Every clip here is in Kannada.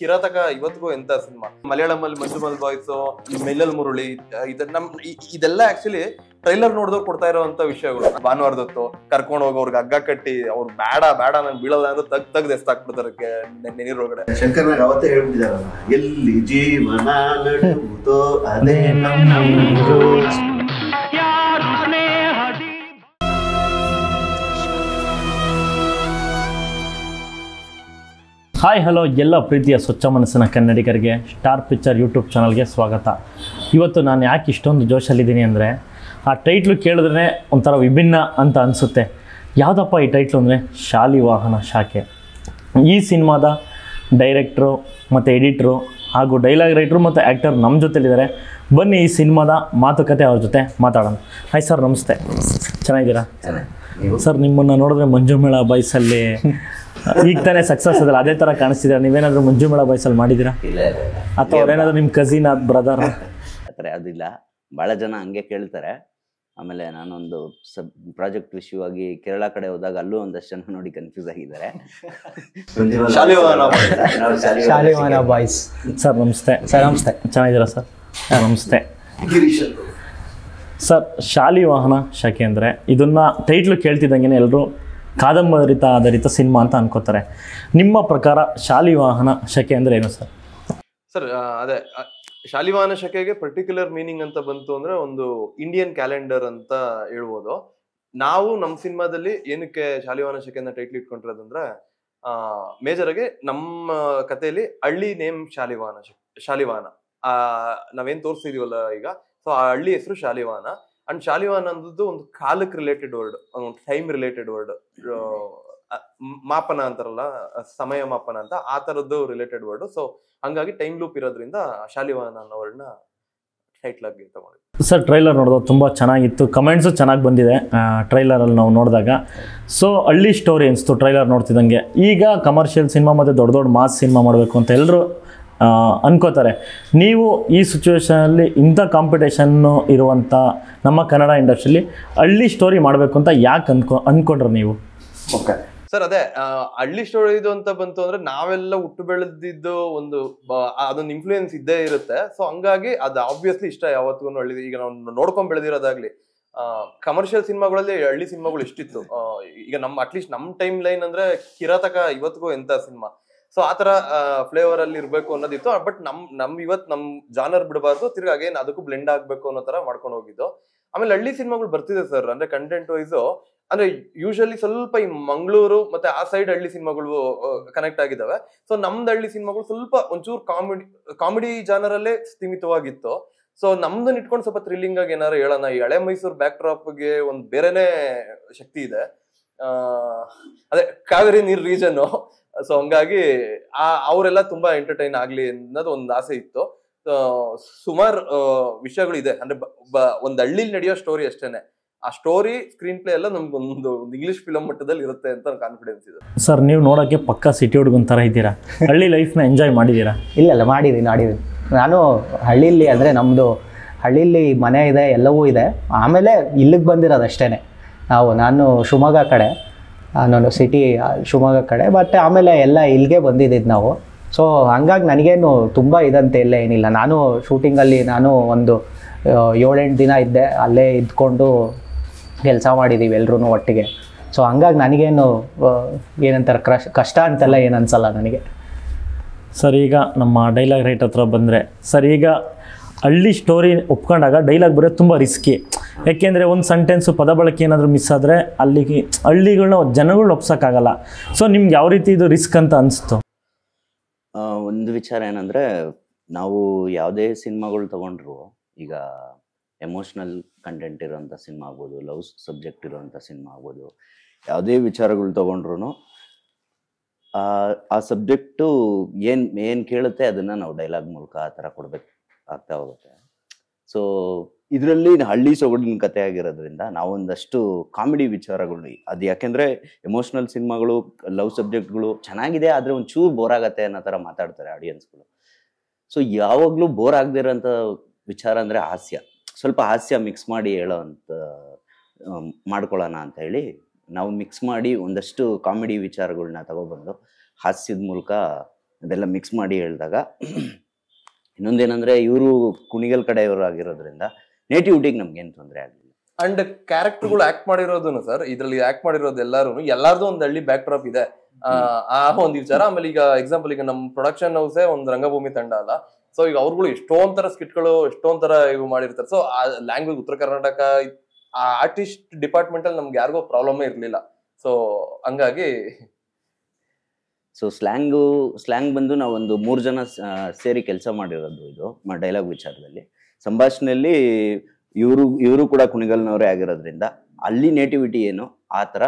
ಕಿರಾತಕ ಇವತ್ತಿಗೂ ಎಂತ ಸಿನಿಮಾ. ಮಲಯಾಳಮಲ್ಲಿ ಮಂಜುಮಲ್ ಬಾಯ್ಸ್, ಮೆಲ್ಲಲ್ ಮುರಳಿ, ಇದೆಲ್ಲ ಆಕ್ಚುಲಿ ಟ್ರೈಲರ್ ನೋಡಿದವ್ರು ಕೊಡ್ತಾ ಇರೋಂತ ವಿಷಯಗಳು. ಭಾನುವಾರ ದತ್ತು ಕರ್ಕೊಂಡು ಹೋಗೋರ್ಗೆ ಹಗ್ಗ ಕಟ್ಟಿ ಅವ್ರು ಬೇಡ ನನ್ ಬೀಳಲ್ಲ ಅಂದ್ರೆ ತೆಗ್ದು ಎಸ್ತಾಕ್ಬಿಡ್ತಾರೆ ನೀರೊಳಗಡೆ. ಶಂಕರ್ನಾಗ ಅವತ್ತೇ ಹೇಳ್ಬಿಟ್ಟಿದಾರಲ್ಲ, ಎಲ್ಲಿ ಜೀವನ ನಡೆಯುವುದೋ ಅದೇ ಹಾಯ್ ಹಲೋ ಎಲ್ಲ ಪ್ರೀತಿಯ ಸ್ವಚ್ಛ ಮನಸ್ಸಿನ ಕನ್ನಡಿಗರಿಗೆ ಸ್ಟಾರ್ ಪಿಕ್ಚರ್ ಯೂಟ್ಯೂಬ್ ಚಾನಲ್ಗೆ ಸ್ವಾಗತ. ಇವತ್ತು ನಾನು ಯಾಕೆ ಇಷ್ಟೊಂದು ಜೋಶಲ್ಲಿದ್ದೀನಿ ಅಂದರೆ, ಆ ಟೈಟ್ಲು ಕೇಳಿದ್ರೆ ಒಂಥರ ವಿಭಿನ್ನ ಅಂತ ಅನಿಸುತ್ತೆ. ಯಾವುದಪ್ಪ ಈ ಟೈಟ್ಲು ಅಂದರೆ ಶಾಲಿವಾಹನ ಶಾಖೆ. ಈ ಸಿನಿಮಾದ ಡೈರೆಕ್ಟ್ರು ಮತ್ತು ಎಡಿಟ್ರು ಹಾಗೂ ಡೈಲಾಗ್ ರೈಟ್ರು ಮತ್ತು ಆ್ಯಕ್ಟರ್ ನಮ್ಮ ಜೊತೆಲಿದ್ದಾರೆ. ಬನ್ನಿ ಈ ಸಿನಿಮಾದ ಮಾತುಕತೆ ಅವ್ರ ಜೊತೆ ಮಾತಾಡೋಣ. ಹಾಯ್ ಸರ್, ನಮಸ್ತೆ. ಚೆನ್ನಾಗಿದ್ದೀರಾ ಸರ್? ನಿಮ್ಮನ್ನು ನೋಡಿದ್ರೆ ಮಂಜುಮೇಳ ಬಾಯ್ಸಲ್ಲಿ ಈಗ ತಾನೇ ಸಕ್ಸಸ್ ಅದಲ್ಲ, ಅದೇ ಥರ ಕಾಣಿಸ್ತಿದ್ದೀರಾ. ನೀವೇನಾದರೂ ಮಂಜುಮೇಳ ಬಾಯ್ಸಲ್ಲಿ ಮಾಡಿದ್ದೀರಾ? ಅಥವಾ ಅವ್ರೇನಾದರೂ ನಿಮ್ಮ ಕಸಿನ್ ಬ್ರದರ್? ಆ ಥರ ಯಾವುದಿಲ್ಲ. ಭಾಳ ಜನ ಹಂಗೆ ಕೇಳ್ತಾರೆ. ಆಮೇಲೆ ನಾನೊಂದು ಪ್ರಾಜೆಕ್ಟ್ ವಿಷಯವಾಗಿ ಕೇರಳ ಕಡೆ ಹೋದಾಗ ಅಲ್ಲೂ ಒಂದಷ್ಟು ಜನ ನೋಡಿ ಕನ್ಫ್ಯೂಸ್ ಆಗಿದ್ದಾರೆ. ಶಾಲಿವಾಹನ ಬಾಯ್ಸ್. ಸರ್ ನಮಸ್ತೆ. ಸರ್ ನಮಸ್ತೆ. ಚೆನ್ನಾಗಿದ್ದೀರಾ ಸರ್? ನಮಸ್ತೆ ಸರ್. ಶಾಲಿವಾಹನ ಶಾಖೆ ಅಂದರೆ ಇದನ್ನು ಟೈಟ್ಲು ಕೇಳ್ತಿದ್ದಂಗೆ ಎಲ್ಲರೂ ಕಾದಂಬರಿತ ಆಧಾರಿತ ಸಿನಿಮಾ ಅಂತ ಅನ್ಕೋತಾರೆ. ನಿಮ್ಮ ಪ್ರಕಾರ ಶಾಲಿವಾಹನ ಶಾಖೆ ಅಂದರೆ ಏನು ಸರ್? ಸರ್ ಅದೇ ಶಾಲಿವಾಹನ ಶಾಖೆಗೆ ಪರ್ಟಿಕ್ಯುಲರ್ ಮೀನಿಂಗ್ ಅಂತ ಬಂತು ಅಂದ್ರೆ ಒಂದು ಇಂಡಿಯನ್ ಕ್ಯಾಲೆಂಡರ್ ಅಂತ ಹೇಳ್ಬೋದು. ನಾವು ನಮ್ಮ ಸಿನಿಮಾದಲ್ಲಿ ಏನಕ್ಕೆ ಶಾಲಿವಾಹನ ಶಾಖೆಯನ್ನ ಟೈಟ್ಲ್ ಇಟ್ಕೊಂಡಿರೋದಂದ್ರೆ, ಮೇಜರ್ ಆಗಿ ನಮ್ಮ ಕಥೆಯಲ್ಲಿ ಹಳ್ಳಿ ನೇಮ್ ಶಾಲಿವಾಹನ ನಾವೇನ್ ತೋರಿಸ್ತಿದೀವಲ್ಲ ಈಗ, ಸೊ ಆ ಹಳ್ಳಿ ಹೆಸರು ಶಾಲಿವಾಹನ. ಅಂಡ್ ಶಾಲಿವಾಹನ ಅನ್ನೋದು ಒಂದು ಕಾಲಕ್ಕೆ ರಿಲೇಟೆಡ್ ವರ್ಡ್, ಒಂದು ಟೈಮ್ ರಿಲೇಟೆಡ್ ವರ್ಡ್. ಮಾಪನ ಅಂತಾರಲ್ಲ, ಸಮಯ ಮಾಪನ ಅಂತ, ಆ ತರದ್ದು ರಿಲೇಟೆಡ್ ವರ್ಡ್. ಸೊ ಹಂಗಾಗಿ ಟೈಮ್ ಲೂಪ್ ಇರೋದ್ರಿಂದ ಶಾಲಿವಾಹನ ಅನ್ನೋ ವರ್ಡ್ನ ಟೈಟ್ಲ್ ಆಗಿ ತಗೊಂಡಿದ್ವಿ. ಸರ್ ಟ್ರೈಲರ್ ನೋಡಿದ್ರು ತುಂಬ ಚೆನ್ನಾಗಿತ್ತು, ಕಮೆಂಟ್ಸು ಚೆನ್ನಾಗಿ ಬಂದಿದೆ ಟ್ರೈಲರಲ್ಲಿ ನಾವು ನೋಡಿದಾಗ. ಸೊ ಹಳ್ಳಿ ಸ್ಟೋರಿ ಅನಿಸ್ತು ಟ್ರೈಲರ್ ನೋಡ್ತಿದ್ದಂಗೆ. ಈಗ ಕಮರ್ಷಿಯಲ್ ಸಿನಿಮಾ ಮತ್ತು ದೊಡ್ಡ ದೊಡ್ಡ ಮಾಸ್ ಸಿನಿಮಾ ಮಾಡಬೇಕು ಅಂತ ಎಲ್ಲರೂ ಅನ್ಕೋತಾರೆ. ನೀವು ಈ ಸಿಚುವೇಶನಲ್ಲಿ ಇಂಥ ಕಾಂಪಿಟೇಷನ್ನು ಇರುವಂಥ ನಮ್ಮ ಕನ್ನಡ ಇಂಡಸ್ಟ್ರಿಲಿ ಹಳ್ಳಿ ಸ್ಟೋರಿ ಮಾಡಬೇಕು ಅಂತ ಯಾಕೆ ಅನ್ಕೊಂಡ್ರೆ ನೀವು? ಓಕೆ ಸರ್, ಅದೇ ಹಳ್ಳಿ ಸ್ಟೋರಿ ಇದು ಅಂತ ಬಂತು ಅಂದ್ರೆ ನಾವೆಲ್ಲ ಹುಟ್ಟು ಬೆಳೆದಿದ್ದು ಅದೊಂದು ಇನ್ಫ್ಲೂಯೆನ್ಸ್ ಇದ್ದೇ ಇರುತ್ತೆ. ಸೊ ಹಂಗಾಗಿ ಅದು ಆಬ್ವಿಯಸ್ಲಿ ಇಷ್ಟ ಯಾವತ್ತಿಗೂ ಹಳ್ಳಿ. ಈಗ ನಾವು ನೋಡ್ಕೊಂಡ್ ಬೆಳೆದಿರೋದಾಗ್ಲಿ, ಕಮರ್ಷಿಯಲ್ ಸಿನಿಮಾಗಳಲ್ಲಿ ಹಳ್ಳಿ ಸಿನಿಮಾಗಳು ಎಷ್ಟಿತ್ತು. ಈಗ ಅಟ್ಲೀಸ್ಟ್ ನಮ್ಮ ಟೈಮ್ ಲೈನ್ ಅಂದ್ರೆ ಕಿರಾತಕ ಇವತ್ತಿಗೂ ಎಂತ ಸಿನಿಮಾ. ಸೊ ಆತರ ಫ್ಲೇವರ್ ಅಲ್ಲಿ ಇರ್ಬೇಕು ಅನ್ನೋದಿತ್ತು. ಬಟ್ ಇವತ್ತು ನಮ್ ಜಾನರ್ ಬಿಡಬಾರ್ದು, ತಿರ್ಗಿ ಅಗೇನ್ ಅದಕ್ಕೂ ಬ್ಲೆಂಡ್ ಆಗ್ಬೇಕು ಅನ್ನೋ ತರ ಮಾಡ್ಕೊಂಡು ಹೋಗಿದ್ದು. ಆಮೇಲೆ ಹಳ್ಳಿ ಸಿನಿಮಾಗಳು ಬರ್ತಿದೆ ಸರ್, ಅಂದ್ರೆ ಕಂಟೆಂಟ್ ವೈಸ್ ಅಂದ್ರೆ ಯೂಶಲಿ ಸ್ವಲ್ಪ ಈ ಮಂಗಳೂರು ಮತ್ತೆ ಆ ಸೈಡ್ ಹಳ್ಳಿ ಸಿನಿಮಾಗಳು ಕನೆಕ್ಟ್ ಆಗಿದ್ದಾವೆ. ಸೊ ನಮ್ದು ಹಳ್ಳಿ ಸಿನಿಮಾಗಳು ಸ್ವಲ್ಪ ಒಂಚೂರು ಕಾಮಿಡಿ ಜಾನರ್ ಅಲ್ಲೇ ಸೀಮಿತವಾಗಿತ್ತು. ಸೊ ನಮ್ದನ್ನ ಇಟ್ಕೊಂಡು ಸ್ವಲ್ಪ ಥ್ರಿಲ್ಲಿಂಗ್ ಆಗಿ ಏನಾರು ಹೇಳೋಣ. ಈ ಹಳೆ ಮೈಸೂರು ಬ್ಯಾಕ್ ಡ್ರಾಪ್ಗೆ ಒಂದ್ ಬೇರೆನೆ ಶಕ್ತಿ ಇದೆ. ಅದೇ ಕಾವೇರಿ ನೀರ್ ರೀಜನ್. ಸೊ ಹಂಗಾಗಿ ಅವರೆಲ್ಲ ತುಂಬಾ ಎಂಟರ್ಟೈನ್ ಆಗ್ಲಿ ಅನ್ನೋದು ಒಂದು ಆಸೆ ಇತ್ತು. ಸುಮಾರು ವಿಷಯಗಳು ಇದೆ. ಅಂದ್ರೆ ಒಂದ್ ಹಳ್ಳಿಲಿ ನಡೆಯೋ ಸ್ಟೋರಿ ಅಷ್ಟೇನೆ. ಆ ಸ್ಟೋರಿ ಸ್ಕ್ರೀನ್ ಪ್ಲೇ ಎಲ್ಲ ನಮ್ಗೆ ಒಂದು ಇಂಗ್ಲಿಷ್ ಫಿಲಂ ಮಟ್ಟದಲ್ಲಿ ಇರುತ್ತೆ ಅಂತ ಕಾನ್ಫಿಡೆನ್ಸ್ ಇದೆ. ಸರ್ ನೀವು ನೋಡೋಕ್ಕೆ ಪಕ್ಕಾ ಸಿಟಿ ಹುಡುಗನ ಥರ ಇದ್ದೀರಾ. ಹಳ್ಳಿ ಲೈಫ್ನ ಎಂಜಾಯ್ ಮಾಡಿದ್ದೀರಾ? ಇಲ್ಲ ಮಾಡಿದ್ದೀನಿ. ನಾನು ಹಳ್ಳಿಲಿ ಅಂದರೆ ನಮ್ಮದು ಹಳ್ಳಿಲಿ ಮನೆ ಇದೆ, ಎಲ್ಲವೂ ಇದೆ. ಆಮೇಲೆ ಇಲ್ಲಿಗೆ ಬಂದಿರೋದು ಅಷ್ಟೇ. ನಾನು ಶಿವಮೊಗ್ಗ ಕಡೆ, ನಾನು ಸಿಟಿ ಶಿವಮೊಗ್ಗ ಕಡೆ, ಬಟ್ ಆಮೇಲೆ ಎಲ್ಲ ಇಲ್ಲಿಗೆ ಬಂದಿದ್ದು ನಾವು. ಸೊ ಹಂಗಾಗಿ ನನಗೇನು ತುಂಬ ಇದಂತೆ ಎಲ್ಲ ಏನಿಲ್ಲ. ನಾನು ಶೂಟಿಂಗಲ್ಲಿ ಒಂದು 7-8 ದಿನ ಇದ್ದೆ, ಅಲ್ಲೇ ಇದ್ಕೊಂಡು ಕೆಲಸ ಮಾಡಿದ್ದೀವಿ ಎಲ್ಲರೂ ಒಟ್ಟಿಗೆ. ಸೊ ಹಂಗಾಗಿ ನನಗೇನು ಏನಂತಾರೆ ಕಷ್ಟ ಅಂತೆಲ್ಲ ಏನು ಅನಿಸಲ್ಲ ನನಗೆ. ಸರ್ ಈಗ ನಮ್ಮ ಡೈಲಾಗ್ ರೈಟ್ ಹತ್ರ ಬಂದರೆ, ಸರ್ ಈಗ ಹಳ್ಳಿ ಸ್ಟೋರಿ ಒಪ್ಕೊಂಡಾಗ ಡೈಲಾಗ್ ಬರೋದು ತುಂಬ ರಿಸ್ಕಿ. ಯಾಕೆಂದರೆ ಒಂದು ಸೆಂಟೆನ್ಸು ಪದ ಬಳಕೆ ಏನಾದರೂ ಮಿಸ್ ಆದರೆ ಅಲ್ಲಿಗೆ ಹಳ್ಳಿಗಳನ್ನ ಜನಗಳನ್ನ ಒಪ್ಸೋಕ್ಕಾಗಲ್ಲ. ಸೊ ನಿಮ್ಗೆ ಯಾವ ರೀತಿ ಇದು ರಿಸ್ಕ್ ಅಂತ ಅನಿಸ್ತು? ಒಂದು ವಿಚಾರ ಏನಂದರೆ, ನಾವು ಯಾವುದೇ ಸಿನಿಮಾಗಳು ತೊಗೊಂಡ್ರು, ಈಗ ಎಮೋಷ್ನಲ್ ಕಂಟೆಂಟ್ ಇರೋಂಥ ಸಿನಿಮಾ ಆಗ್ಬೋದು, ಲವ್ ಸಬ್ಜೆಕ್ಟ್ ಇರೋಂಥ ಸಿನಿಮಾ ಆಗ್ಬೋದು, ಯಾವುದೇ ವಿಚಾರಗಳು ತೊಗೊಂಡ್ರು ಆ ಸಬ್ಜೆಕ್ಟು ಏನು ಕೇಳುತ್ತೆ ಅದನ್ನು ನಾವು ಡೈಲಾಗ್ ಮೂಲಕ ಆ ಥರ ಕೊಡಬೇಕು ಆಗ್ತಾ ಹೋಗುತ್ತೆ. ಸೊ ಇದರಲ್ಲಿ ಹಳ್ಳಿ ಸೊಗಡಿನ ಕತೆ ಆಗಿರೋದ್ರಿಂದ ನಾವೊಂದಷ್ಟು ಕಾಮಿಡಿ ವಿಚಾರಗಳು, ಅದು ಯಾಕೆಂದರೆ ಎಮೋಷ್ನಲ್ ಸಿನಿಮಾಗಳು, ಲವ್ ಸಬ್ಜೆಕ್ಟ್ಗಳು ಚೆನ್ನಾಗಿದೆ, ಆದರೆ ಒಂಚೂರು ಬೋರ್ ಆಗತ್ತೆ ಅನ್ನೋ ಥರ ಮಾತಾಡ್ತಾರೆ ಆಡಿಯನ್ಸ್ಗಳು. ಸೊ ಯಾವಾಗಲೂ ಬೋರ್ ಆಗದಿರೋಂಥ ವಿಚಾರ ಅಂದರೆ ಹಾಸ್ಯ, ಸ್ವಲ್ಪ ಹಾಸ್ಯ ಮಿಕ್ಸ್ ಮಾಡಿ ಮಾಡ್ಕೊಳ್ಳೋಣ ಅಂತ ಹೇಳಿ ನಾವು ಮಿಕ್ಸ್ ಮಾಡಿ ಒಂದಷ್ಟು ಕಾಮಿಡಿ ವಿಚಾರಗಳನ್ನ ತಗೊಬಂದು ಹಾಸ್ಯದ ಮೂಲಕ ಅದೆಲ್ಲ ಮಿಕ್ಸ್ ಮಾಡಿ ಹೇಳಿದಾಗ ಇನ್ನೊಂದೇನಂದ್ರೆ ಇವರು ಕುಣಿಗಲ್ ಕಡೆಯವರು ಆಗಿರೋದ್ರಿಂದ ನೇಟಿವಿಟಿಗೆ ನಮ್ಗೇನು ತೊಂದರೆ ಆಗಲಿಲ್ಲ. ಅಂಡ್ ಕ್ಯಾರೆಕ್ಟರ್ಗಳು ಆಕ್ಟ್ ಮಾಡಿರೋದನ್ನು ಸರ್, ಇದ್ರಲ್ಲಿ ಆಕ್ಟ್ ಮಾಡಿರೋದು ಎಲ್ಲಾರ್ದು ಒಂದ್ ಹಳ್ಳಿ ಬ್ಯಾಕ್ ಡ್ರಾಪ್ ಇದೆ. ಆ ಒಂದ್ ವಿಚಾರ. ಆಮೇಲೆ ಈಗ ಎಕ್ಸಾಂಪಲ್ ಈಗ ನಮ್ ಪ್ರೊಡಕ್ಷನ್ ಹೌಸೇ ಒಂದ್ ರಂಗಭೂಮಿ ತಂಡ ಅಲ್ಲ, ಸೊ ಈಗ ಅವ್ರುಗಳು ಎಷ್ಟೊಂದ್ ತರ ಸ್ಕಿಟ್ಗಳು ಎಷ್ಟೊಂದ್ ತರ ಇವು ಮಾಡಿರ್ತಾರೆ. ಸೊ ಆ ಲ್ಯಾಂಗ್ವೇಜ್ ಉತ್ತರ ಕರ್ನಾಟಕ ಆ ಆರ್ಟಿಸ್ಟ್ ಡಿಪಾರ್ಟ್ಮೆಂಟ್ ಅಲ್ಲಿ ನಮ್ಗೆ ಯಾರಿಗೋ ಪ್ರಾಬ್ಲಮೇ ಇರ್ಲಿಲ್ಲ. ಸೊ ಹಂಗಾಗಿ ಸೊ ಸ್ಲ್ಯಾಂಗ್ ಬಂದು ನಾವೊಂದು 3 ಜನ ಸೇರಿ ಕೆಲಸ ಮಾಡಿರೋದು ಇದು ಡೈಲಾಗ್ ವಿಚಾರದಲ್ಲಿ. ಸಂಭಾಷಣೆಯಲ್ಲಿ ಇವರು ಕೂಡ ಕುಣಿಗಲ್ನವರೇ ಆಗಿರೋದ್ರಿಂದ ಅಲ್ಲಿ ನೇಟಿವಿಟಿ ಏನು ಆ ಥರ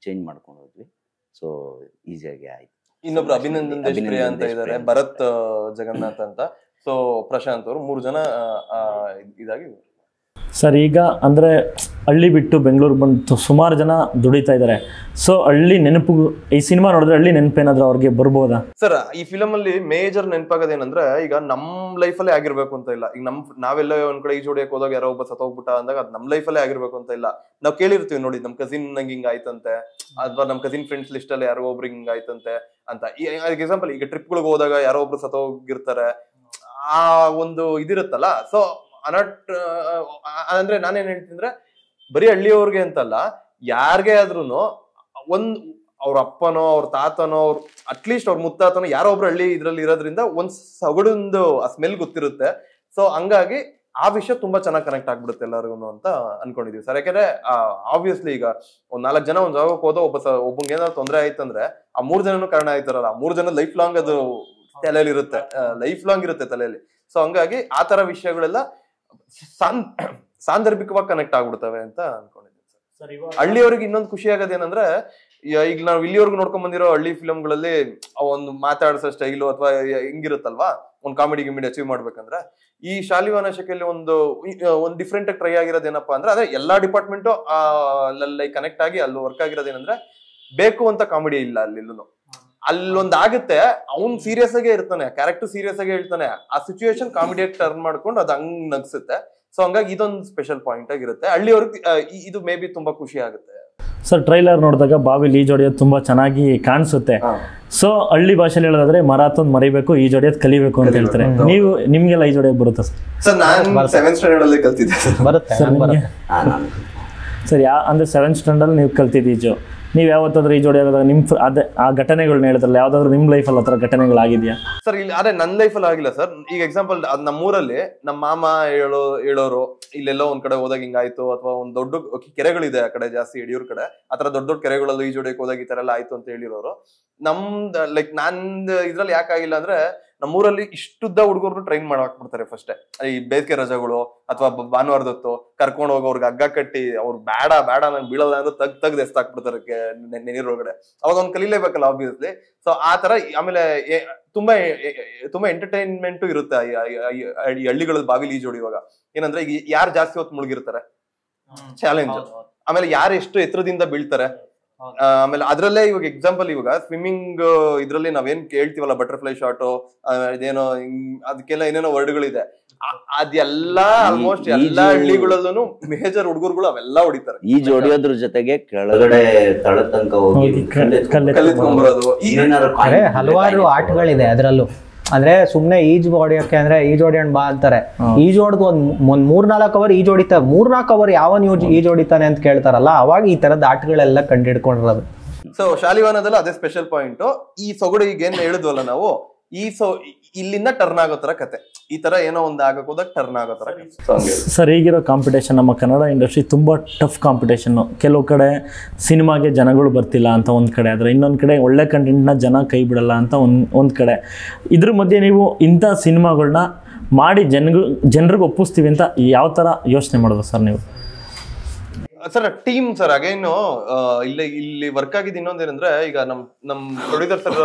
ಚೇಂಜ್ ಮಾಡ್ಕೊಂಡು ಹೋದ್ವಿ. ಸೊ ಈಸಿಯಾಗಿ ಆಯ್ತು. ಇನ್ನೊಬ್ರು ಅಭಿನಂದನ್ ದೇಶಪ್ರಿಯ ಅಂತ ಇದ್ದಾರೆ, ಭರತ್ ಜಗನ್ನಾಥ್ ಅಂತ. ಸೊ ಪ್ರಶಾಂತ್ ಅವರು 3 ಜನ ಇದಾಗಿ. ಸರ್ ಈಗ ಅಂದರೆ ಹಳ್ಳಿ ಬಿಟ್ಟು ಬೆಂಗಳೂರು ಬಂದು ಸುಮಾರು ಜನ ದುಡಿತಾ ಇದ್ದಾರೆ. ಸೊ ಹಳ್ಳಿ ನೆನಪು, ಈ ಸಿನಿಮಾ ನೋಡಿದ್ರೆ ಹಳ್ಳಿ ನೆನಪೇನಾದ್ರೂ ಅವ್ರಿಗೆ ಬರ್ಬೋದಾ? ಸರ್ ಈ ಫಿಲಮ್ ಅಲ್ಲಿ ಮೇಜರ್ ನೆನಪಾಗೋದೇನಂದ್ರೆ ಈಗ ನಮ್ ಲೈಫಲ್ಲೇ ಆಗಿರ್ಬೇಕು ಅಂತ ಇಲ್ಲ. ಈಗ ನಾವೆಲ್ಲ ಒಂದ್ ಕಡೆ ಈಜು ಹೊಡಿಯಕ್ ಹೋದಾಗ ಯಾರೋ ಒಬ್ಬ ಸತ್ತೋಗ್ಬಿಟ್ಟ ಅಂದಾಗ ಅದ್ ನಮ್ ಲೈಫಲ್ಲೇ ಆಗಿರ್ಬೇಕು ಅಂತ ಇಲ್ಲ. ನಾವ್ ಕೇಳಿರ್ತೀವಿ ನೋಡಿ, ನಮ್ ಕಸಿನ್ ನಂಗೆ ಹಿಂಗ ಆಯ್ತಂತೆ, ಅಥವಾ ನಮ್ ಕಸಿನ್ ಫ್ರೆಂಡ್ಸ್ ಲಿಸ್ಟ್ ಅಲ್ಲಿ ಯಾರೋ ಒಬ್ರಿಗೆ ಹಿಂಗ ಆಯ್ತಂತೆ ಅಂತ. ಎಕ್ಸಾಂಪಲ್ ಈಗ ಟ್ರಿಪ್ಗಳಿಗೆ ಹೋದಾಗ ಯಾರೋ ಒಬ್ರು ಸತ್ತೋಗಿರ್ತಾರೆ, ಆ ಒಂದು ಇದಿರುತ್ತಲ್ಲ. ಸೊ ಅಂದ್ರೆ ನಾನೇನ್ ಹೇಳ್ತೀನಿ, ಬರೀ ಹಳ್ಳಿಯವ್ರಿಗೆ ಅಂತಲ್ಲ, ಯಾರ್ಗೆ ಆದ್ರೂನು ಅವ್ರ ಅಪ್ಪನೋ ಅವ್ರ ತಾತನೋ ಅಟ್ಲೀಸ್ಟ್ ಅವ್ರ ಮುತ್ತಾತನೋ ಯಾರೋ ಒಬ್ರು ಹಳ್ಳಿ ಇದ್ರಲ್ಲಿ ಇರೋದ್ರಿಂದ ಒಂದ್ ಸೊಗಡೊಂದು ಆ ಸ್ಮೆಲ್ ಗೊತ್ತಿರುತ್ತೆ. ಸೊ ಹಂಗಾಗಿ ಆ ವಿಷಯ ತುಂಬಾ ಚೆನ್ನಾಗಿ ಕನೆಕ್ಟ್ ಆಗ್ಬಿಡುತ್ತೆ ಎಲ್ಲರಿಗೂ ಅಂತ ಅನ್ಕೊಂಡಿದೀವಿ ಸರ್. ಯಾಕಂದ್ರೆ ಆಬ್ವಿಯಸ್ಲಿ ಈಗ ಒಂದ್ 4 ಜನ ಒಂದ್ ಜಾಗಕ್ಕೆ ಹೋದ ಒಬ್ಬಂಗೆ ಏನಾದ್ರು ತೊಂದರೆ ಆಯ್ತಂದ್ರೆ ಆ 3 ಜನನು ಕಾರಣ ಆಯ್ತಾರಲ್ಲ, ಆ 3 ಜನ ಲೈಫ್ ಲಾಂಗ್ ಅದು ತಲೆಯಲ್ಲಿ ಇರುತ್ತೆ, ಲೈಫ್ ಲಾಂಗ್ ಇರುತ್ತೆ ತಲೆಯಲ್ಲಿ. ಸೊ ಹಂಗಾಗಿ ಆ ತರ ವಿಷಯಗಳೆಲ್ಲ ಸಾಂದರ್ಭಿಕವಾಗಿ ಕನೆಕ್ಟ್ ಆಗ್ಬಿಡ್ತವೆ ಅಂತ ಅನ್ಕೊಂಡಿದ್ದೀನಿ ಸರ್. ಹಳ್ಳಿಯವ್ರಿಗೆ ಇನ್ನೊಂದು ಖುಷಿ ಆಗೋದೇನಂದ್ರೆ, ಈಗ ನಾವು ಇಲ್ಲಿವರೆಗೂ ನೋಡ್ಕೊಂಡ್ ಬಂದಿರೋ ಹಳ್ಳಿ ಫಿಲಮ್ಗಳಲ್ಲಿ ಒಂದು ಮಾತಾಡ್ಸೋ ಸ್ಟೈಲು ಅಥವಾ ಹಿಂಗಿರುತ್ತಲ್ವಾ, ಒಂದ್ ಕಾಮಿಡಿ ಗಿಮಿಡಿ ಅಚೀವ್ ಮಾಡ್ಬೇಕಂದ್ರೆ, ಈ ಶಾಲಿವಾನ ಶಕೆಯಲ್ಲಿ ಒಂದು ಡಿಫ್ರೆಂಟ್ ಆಗಿ ಟ್ರೈ ಆಗಿರೋದೇನಪ್ಪಾ ಅಂದ್ರೆ, ಅದೇ ಎಲ್ಲಾ ಡಿಪಾರ್ಟ್ಮೆಂಟು ಲೈಕ್ ಕನೆಕ್ಟ್ ಆಗಿ ಅಲ್ಲಿ ವರ್ಕ್ ಆಗಿರೋದೇನಂದ್ರೆ, ಬೇಕು ಅಂತ ಕಾಮಿಡಿ ಇಲ್ಲ ಅಲ್ಲಿಲ್ಲೂ. ಅಲ್ಲೊಂದ್ ಆಗುತ್ತೆ, ಅವ್ನ್ ಸೀರಿಯಸ್ ಆಗೇ ಇರ್ತಾನೆ, ಕ್ಯಾರೆಕ್ಟರ್ ಸೀರಿಯಸ್ ಆಗೇ ಹೇಳ್ತಾನೆ, ಆ ಸಿಚುವೇಶನ್ ಕಾಮಿಡಿಯಾಗಿ ಟರ್ನ್ ಮಾಡ್ಕೊಂಡು ಅದ್ ಹಂಗ್ ನಗ್ಸುತ್ತೆ. ಸೊ ಹಂಗಾಗಿ ಇದೊಂದು ಸ್ಪೆಷಲ್ ಪಾಯಿಂಟ್ ಆಗಿರುತ್ತೆ. ಹಳ್ಳಿಯವ್ರಿಗೆ ಇದು ಮೇ ಬಿ ತುಂಬಾ ಖುಷಿ ಆಗುತ್ತೆ. ಸರ್ ಟ್ರೈಲರ್ ನೋಡಿದಾಗ ಬಾವಿಲಿ ಈಜೊಡೆಯೋದು ತುಂಬಾ ಚೆನ್ನಾಗಿ ಕಾಣಿಸುತ್ತೆ. ಸೊ ಹಳ್ಳಿ ಭಾಷೆಯಲ್ಲಿ ಹೇಳೋದಾದ್ರೆ ಮರಾತೊಂದು ಮರಿಬೇಕು, ಈಜೊಡೆಯೋದು ಕಲಿಬೇಕು ಅಂತ ಹೇಳ್ತಾರೆ. ನೀವು ನಿಮ್ಗೆಲ್ಲ ಈಜೊಡೆಯೋಕೆ ಬರುತ್ತಾ ಸರ್? ನಾನು 7th ಸ್ಟ್ಯಾಂಡರ್ಡ್ ಅಲ್ಲಿ ಕಲ್ತಿದ್ದೆ ಬರುತ್ತೆ ಸರ್. ಅಂದ್ರೆ 7th ಸ್ಟ್ಯಾಂಡರ್ಡ್ ನೀವು ಕಲ್ತಿದ್ದು ಈಜು. ನೀವು ಯಾವತ್ತಾದ್ರೂ ಈಜು ಹೊಡೆಯೋದಾಗ ಅದೇ ಆ ಘಟನೆಗಳನ್ನ ಹೇಳಿದ್ರಲ್ಲ, ಯಾವ್ದಾದ್ರು ನಿಮ್ ಲೈಫಲ್ಲಿ ಆ ಥರ ಘಟನೆಗಳಾಗಿದೆಯಾ ಸರ್? ಇಲ್ಲಿ ಅದೇ ನನ್ನ ಲೈಫಲ್ಲಿ ಆಗಿಲ್ಲ ಸರ್. ಈಗ ಎಕ್ಸಾಂಪಲ್ ಅದ್ ನಮ್ಮೂರಲ್ಲಿ ನಮ್ಮ ಮಾಮ ಹೇಳೋರು, ಇಲ್ಲೆಲ್ಲೋ ಒಂದ್ ಕಡೆ ಹೋದಾಗ ಹಿಂಗಾಯ್ತು, ಅಥವಾ ಒಂದ್ ದೊಡ್ಡ ಕೆರೆಗಳಿದೆ ಆ ಕಡೆ ಜಾಸ್ತಿ ಯಡಿಯೂರ್ ಕಡೆ, ಆತರ ದೊಡ್ಡ ದೊಡ್ಡ ಕೆರೆಗಳಲ್ಲಿ ಈಜು ಹೊಡೆಯಕ್ಕೆ ಹೋದಾಗ ಈ ತರ ಎಲ್ಲ ಆಯ್ತು ಅಂತ ಹೇಳಿರೋರು. ಲೈಕ್ ನಂದ್ ಇದ್ರಲ್ಲಿ ಯಾಕಾಗಿಲ್ಲ ಅಂದ್ರೆ, ನಮ್ಮೂರಲ್ಲಿ ಇಷ್ಟುದ್ದ ಹುಡುಗರು ಟ್ರೈನ್ ಮಾಡಾಕ್ಬಿಡ್ತಾರೆ ಫಸ್ಟೇ. ಈ ಬೇಸಿಗೆ ರಜೆಗಳು ಅಥವಾ ಭಾನುವಾರದೊತ್ತು ಕರ್ಕೊಂಡು ಹೋಗಿ ಅವ್ರಿಗೆ ಹಗ್ಗ ಕಟ್ಟಿ, ಅವ್ರು ಬೇಡ ನಾನು ಬೀಳಲ್ಲ ಅಂದ್ರೆ ತೆಗ್ದು ಎಸ್ತಾಕ್ಬಿಡ್ತಾರೆ ನೀರೊಳಗಡೆ. ಅವಾಗ ಅವ್ನು ಕಲೀಲೇಬೇಕಲ್ಲ ಆಬ್ವಿಯಸ್ಲಿ. ಸೊ ಆ ತರ. ಆಮೇಲೆ ತುಂಬಾ ಎಂಟರ್ಟೈನ್ಮೆಂಟ್ ಇರುತ್ತೆ ಈ ಹಳ್ಳಿಗಳ ಬಾವಿಲಿ ಈಜು ಹೊಡಿಯುವಾಗ. ಏನಂದ್ರೆ ಈಗ ಯಾರು ಜಾಸ್ತಿ ಹೊತ್ತು ಮುಳುಗಿರ್ತಾರೆ, ಚಾಲೆಂಜ್. ಆಮೇಲೆ ಯಾರು ಎಷ್ಟು ಎತ್ತರದಿಂದ ಬೀಳ್ತಾರೆ. ಆಮೇಲೆ ಅದ್ರಲ್ಲೇ ಇವಾಗ ಎಕ್ಸಾಂಪಲ್, ಇವಾಗ ಸ್ವಿಮ್ಮಿಂಗ್ ಇದ್ರಲ್ಲಿ ನಾವೇನ್ ಕೇಳ್ತೀವಲ್ಲ, ಬಟರ್ಫ್ಲೈ ಶಾಟ್, ಇದೇನೋ ಅದಕ್ಕೆಲ್ಲ ಏನೇನೋ ವರ್ಡ್ಗಳಿದೆ. ಅದೆಲ್ಲ ಆಲ್ಮೋಸ್ಟ್ ಎಲ್ಲಾ ಹಳ್ಳಿಗಳಲ್ಲೂ ಮೇಜರ್ ಹುಡುಗರುಗಳು ಅವೆಲ್ಲ ಹೊಡಿತಾರೆ. ಈಜು ಹೊಡಿಯೋದ್ರ ಜೊತೆಗೆ ಕೆಳಗಡೆ ತಳ ತನಕ ಹೋಗಿ ಕಲಿತ್ಕೊಂಡ್ಬರೋದು. ಹಲವಾರು ಆಟಗಳಿದೆ ಅದರಲ್ಲೂ. ಅಂದ್ರೆ ಸುಮ್ನೆ ಈಜು ಹೊಡಿಯೋಕೆ ಅಂದ್ರೆ ಈಜು ಹೊಡಿಯೋಣ ಬಾ ಅಂತಾರೆ. ಈಜು ಹೊಡೆದು ಒಂದ್ 3-4 ಅವರ್ ಈಜು ಹೊಡಿತಾರೆ. 3-4 ಅವರ್ ಯಾವನ್ ಈಜು ಹೊಡಿತಾನೆ ಅಂತ ಕೇಳ್ತಾರಲ್ಲ, ಅವಾಗ ಈ ತರದ ಆಟಗಳೆಲ್ಲ ಕಂಡಿಡ್ಕೊಂಡಿರೋದು. ಸೊ ಶಾಲಿವಾನದಲ್ಲಿ ಅದೇ ಸ್ಪೆಷಲ್ ಪಾಯಿಂಟ್. ಈ ಸೊಗಡು ಈಗ ಏನ್ ಹೇಳಿದ್ವಲ್ಲ ನಾವು, ಇಲ್ಲಿಂದ ಟರ್ನ್ ಆಗೋ ತರ ಕತೆ. ಈ ತರ ಏನೋ ಒಂದು ಆಗಕ್ ಹೋದಾಗ ಟರ್ನ್ ಆಗೋ ತರ. ಸರ್ ಈಗಿರೋ ಕಾಂಪಿಟೇಷನ್, ನಮ್ಮ ಕನ್ನಡ ಇಂಡಸ್ಟ್ರಿ ತುಂಬ ಟಫ್ ಕಾಂಪಿಟೇಷನ್ನು. ಕೆಲವು ಕಡೆ ಸಿನಿಮಾಗೆ ಜನಗಳು ಬರ್ತಿಲ್ಲ ಅಂತ ಒಂದು ಕಡೆ, ಆದರೆ ಇನ್ನೊಂದು ಕಡೆ ಒಳ್ಳೆ ಕಂಟೆಂಟ್ನ ಜನ ಕೈ ಬಿಡಲ್ಲ ಅಂತ ಒಂದು ಕಡೆ. ಇದ್ರ ಮಧ್ಯೆ ನೀವು ಇಂಥ ಸಿನಿಮಾಗಳನ್ನ ಮಾಡಿ ಜನರಿಗೆ ಒಪ್ಪಿಸ್ತೀವಿ ಅಂತ ಯಾವ ಥರ ಯೋಚನೆ ಮಾಡೋದು ಸರ್ ನೀವು? ಸರ್ ಟೀಮ್ ಸರ್ ಅಗೇನು ಇಲ್ಲಿ ವರ್ಕ್ ಆಗಿದ್ದು ಇನ್ನೊಂದೇನಂದ್ರೆ, ಈಗ ನಮ್ ಪ್ರೊಡ್ಯೂಸರ್ ಸರ್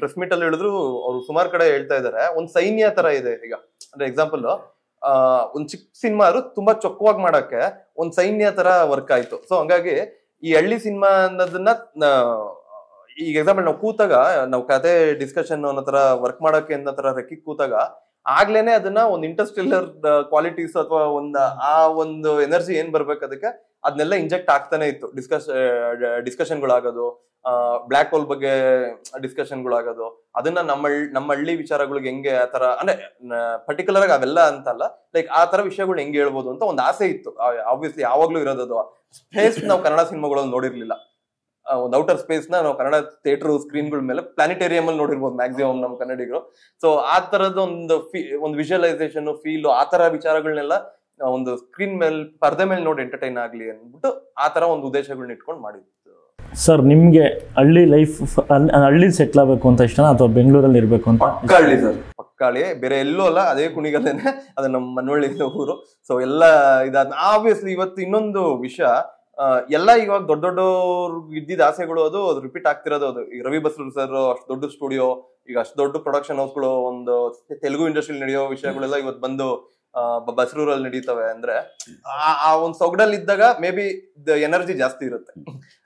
ಪ್ರೆಸ್ ಮೀಟ್ ಅಲ್ಲಿ ಹೇಳಿದ್ರು, ಅವ್ರು ಸುಮಾರು ಕಡೆ ಹೇಳ್ತಾ ಇದಾರೆ, ಒಂದ್ ಸೈನ್ಯ ತರ ಇದೆ ಈಗ. ಅಂದ್ರೆ ಎಕ್ಸಾಂಪಲ್, ಒಂದ್ ಚಿಕ್ಕ ಸಿನಿಮಾ ತುಂಬಾ ಚೊಕ್ಕವಾಗಿ ಮಾಡಕ್ಕೆ ಒಂದ್ ಸೈನ್ಯ ತರ ವರ್ಕ್ ಆಯ್ತು. ಸೊ ಹಂಗಾಗಿ ಈ ಹಳ್ಳಿ ಸಿನಿಮಾ ಅನ್ನೋದನ್ನ ಈಗ ಎಕ್ಸಾಂಪಲ್ ನಾವು ಕೂತಾಗ, ನಾವು ಕತೆ ಡಿಸ್ಕಷನ್ ಅನ್ನೋ ತರ ವರ್ಕ್ ಮಾಡಕ್ಕೆ ಅನ್ನೋ ತರ ರೆಕ್ಕಿಗೆ ಕೂತಾಗ ಆಗ್ಲೇನೆ ಅದನ್ನ ಒಂದು ಇಂಟರ್ಸ್ಟೆಲ್ಲರ್ ಕ್ವಾಲಿಟೀಸ್ ಅಥವಾ ಒಂದು ಎನರ್ಜಿ ಏನ್ ಬರ್ಬೇಕು ಅದಕ್ಕೆ ಅದನ್ನೆಲ್ಲ ಇಂಜೆಕ್ಟ್ ಆಗ್ತಾನೆ ಇತ್ತು. ಡಿಸ್ಕಷನ್ಗಳಾಗೋದು, ಬ್ಲ್ಯಾಕ್ ಹೋಲ್ ಬಗ್ಗೆ ಡಿಸ್ಕಷನ್ಗಳಾಗೋದು, ಅದನ್ನ ನಮ್ಮ ಹಳ್ಳಿ ವಿಚಾರಗಳಿಗೆ ಹೆಂಗೆ ಆತರ, ಅಂದ್ರೆ ಪರ್ಟಿಕ್ಯುಲರ್ ಆಗಿ ಅವೆಲ್ಲ ಅಂತಲ್ಲ, ಲೈಕ್ ಆ ತರ ವಿಷಯಗಳು ಹೆಂಗೆ ಹೇಳ್ಬೋದು ಅಂತ ಒಂದು ಆಸೆ ಇತ್ತು. ಆಬ್ವಿಯಸ್ಲಿ ಯಾವಾಗ್ಲೂ ಇರೋದು. ಸ್ಪೇಸ್ ನಾವು ಕನ್ನಡ ಸಿನಿಮಾಗಳಲ್ಲಿ ನೋಡಿರ್ಲಿಲ್ಲ. ಒಂದು ಔಟರ್ ಸ್ಪೇಸ್ ನ ನಾವು ಕನ್ನಡ ಥಿಯೇಟರ್ ಸ್ಕ್ರೀನ್ಗಳ ಮೇಲೆ ಪ್ಲಾನಿಟೇರಿಯಂ ಅಲ್ಲಿ ನೋಡಿರ್ಬೋದು ಮ್ಯಾಕ್ಸಿಮಮ್ ನಮ್ಮ ಕನ್ನಡಿಗರು. ಸೊ ಆ ತರದ ಒಂದು ವಿಜುವಲೈಸೇಷನ್, ಫೀಲ್, ಆ ತರ ವಿಚಾರಗಳನ್ನೆಲ್ಲ ಒಂದು ಸ್ಕ್ರೀನ್ ಮೇಲೆ, ಪರದೆ ಮೇಲೆ ನೋಡಿ ಎಂಟರ್ಟೈನ್ ಆಗ್ಲಿ ಅಂದ್ಬಿಟ್ಟು ಆ ತರ ಒಂದು ಉದ್ದೇಶಗಳನ್ನ ಇಟ್ಕೊಂಡು ಮಾಡಿದ್ದು. ಸರ್ ನಿಮ್ಗೆ ಹಳ್ಳಿ ಲೈಫ್, ಹಳ್ಳಿ ಸೆಟ್ಲ್ ಆಗಬೇಕು ಅಂತ ಇಷ್ಟನಾ ಅಥವಾ ಬೆಂಗಳೂರಲ್ಲಿ ಇರ್ಬೇಕು ಅಂತ? ಪಕ್ಕಾಳಿ ಸರ್, ಪಕ್ಕಾಳಿ, ಬೇರೆ ಎಲ್ಲೂ ಅಲ್ಲ, ಅದೇ ಕುಣಿಗಲ್ಲೇನೆ, ಅದು ನಮ್ಮ ಮನವಳ್ಳಿ ಊರು. ಸೊ ಎಲ್ಲ ಇದಾದ ಆಬ್ವಿಯಸ್ಲಿ ಇವತ್ತು ಇನ್ನೊಂದು ವಿಷಯ, ಎಲ್ಲ ಇವಾಗ ದೊಡ್ಡವ್ರು ಇದ್ದಿದ್ದ ಆಸೆಗಳು ಅದು ರಿಪೀಟ್ ಆಗ್ತಿರೋದು. ಅದು ಈಗ ರವಿ ಬಸ್ರೂರ್ ಸರ್ ಅಷ್ಟು ದೊಡ್ಡ ಸ್ಟುಡಿಯೋ, ಈಗ ಅಷ್ಟು ದೊಡ್ಡ ಪ್ರೊಡಕ್ಷನ್ ಹೌಸ್ಗಳು, ಒಂದು ತೆಲುಗು ಇಂಡಸ್ಟ್ರಿಯಲ್ಲಿ ನಡೆಯೋ ವಿಷಯಗಳೆಲ್ಲ ಇವತ್ತು ಬಂದು ಬಸ್ರೂರಲ್ಲಿ ನಡೀತವೆ. ಅಂದ್ರೆ ಆ ಒಂದ್ ಸೊಗಡಲ್ಲಿ ಇದ್ದಾಗ ಮೇ ಬಿ ಎನರ್ಜಿ ಜಾಸ್ತಿ ಇರುತ್ತೆ.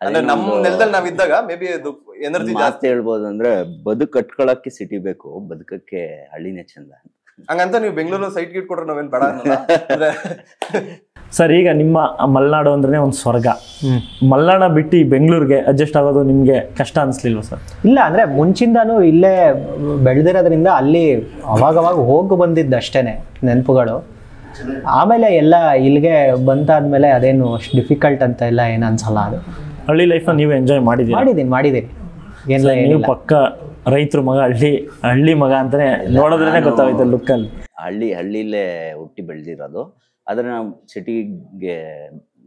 ಅಂದ್ರೆ ನಮ್ಮ ನೆಲದಲ್ಲಿ ನಾವಿದ್ದಾಗ ಮೇ ಬಿ ಅದು ಎನರ್ಜಿ ಜಾಸ್ತಿ. ಹೇಳ್ಬೋದು ಅಂದ್ರೆ ಬದುಕು ಕಟ್ಕೊಳಕ್ಕೆ ಸಿಟಿ ಬೇಕು, ಬದುಕಕ್ಕೆ ಹಳ್ಳಿನೇ ಚಂದ. ಹಂಗಂತ ನೀವು ಬೆಂಗಳೂರಲ್ಲಿ ಸೈಟ್ ಗಿಟ್ ಕೊಟ್ರೆ ನಾವೇನ್ ಬೇಡ ಅಂದ್ರೆ. ಸರ್ ಈಗ ನಿಮ್ಮ ಮಲೆನಾಡು ಅಂದ್ರೆ ಒಂದು ಸ್ವರ್ಗ, ಮಲೆನಾಡ ಬಿಟ್ಟು ಬೆಂಗಳೂರಿಗೆ ಅಡ್ಜಸ್ಟ್ ಆಗೋದು ನಿಮ್ಗೆ ಕಷ್ಟ ಅನ್ಸ್ಲಿಲ್ವ ಸರ್? ಇಲ್ಲ, ಅಂದ್ರೆ ಮುಂಚಿಂದಾನು ಇಲ್ಲೇ ಬೆಳೆದಿರೋದ್ರಿಂದ ಅಲ್ಲಿ ಅವಾಗವಾಗ ಹೋಗಿ ಬಂದಿದ್ದು ಅಷ್ಟೇನೆ ನೆನಪುಗಳು. ಆಮೇಲೆ ಎಲ್ಲ ಇಲ್ಲಿಗೆ ಬಂದಾದ್ಮೇಲೆ ಅದೇನು ಅಷ್ಟು ಡಿಫಿಕಲ್ಟ್ ಅಂತ ಎಲ್ಲ ಏನು ಅನ್ಸಲ್ಲ. ಅದು ಹಳ್ಳಿ ಲೈಫ್ನ ನೀವು ಎಂಜಾಯ್ ಮಾಡಿದ್ದೀನಿ. ಏನಿಲ್ಲ, ನೀವು ಪಕ್ಕ ರೈತರ ಮಗ, ಹಳ್ಳಿ ಮಗ ಅಂತಾನೆ ನೋಡೋದ್ರೇನೆ ಗೊತ್ತಾಗುತ್ತೆ ಲುಕ್ಕಲ್ಲಿ. ಹಳ್ಳಿಲೇ ಹುಟ್ಟಿ ಬೆಳೆದಿರೋದು, ಆದರೆ ನಾವು ಸಿಟಿಗೆ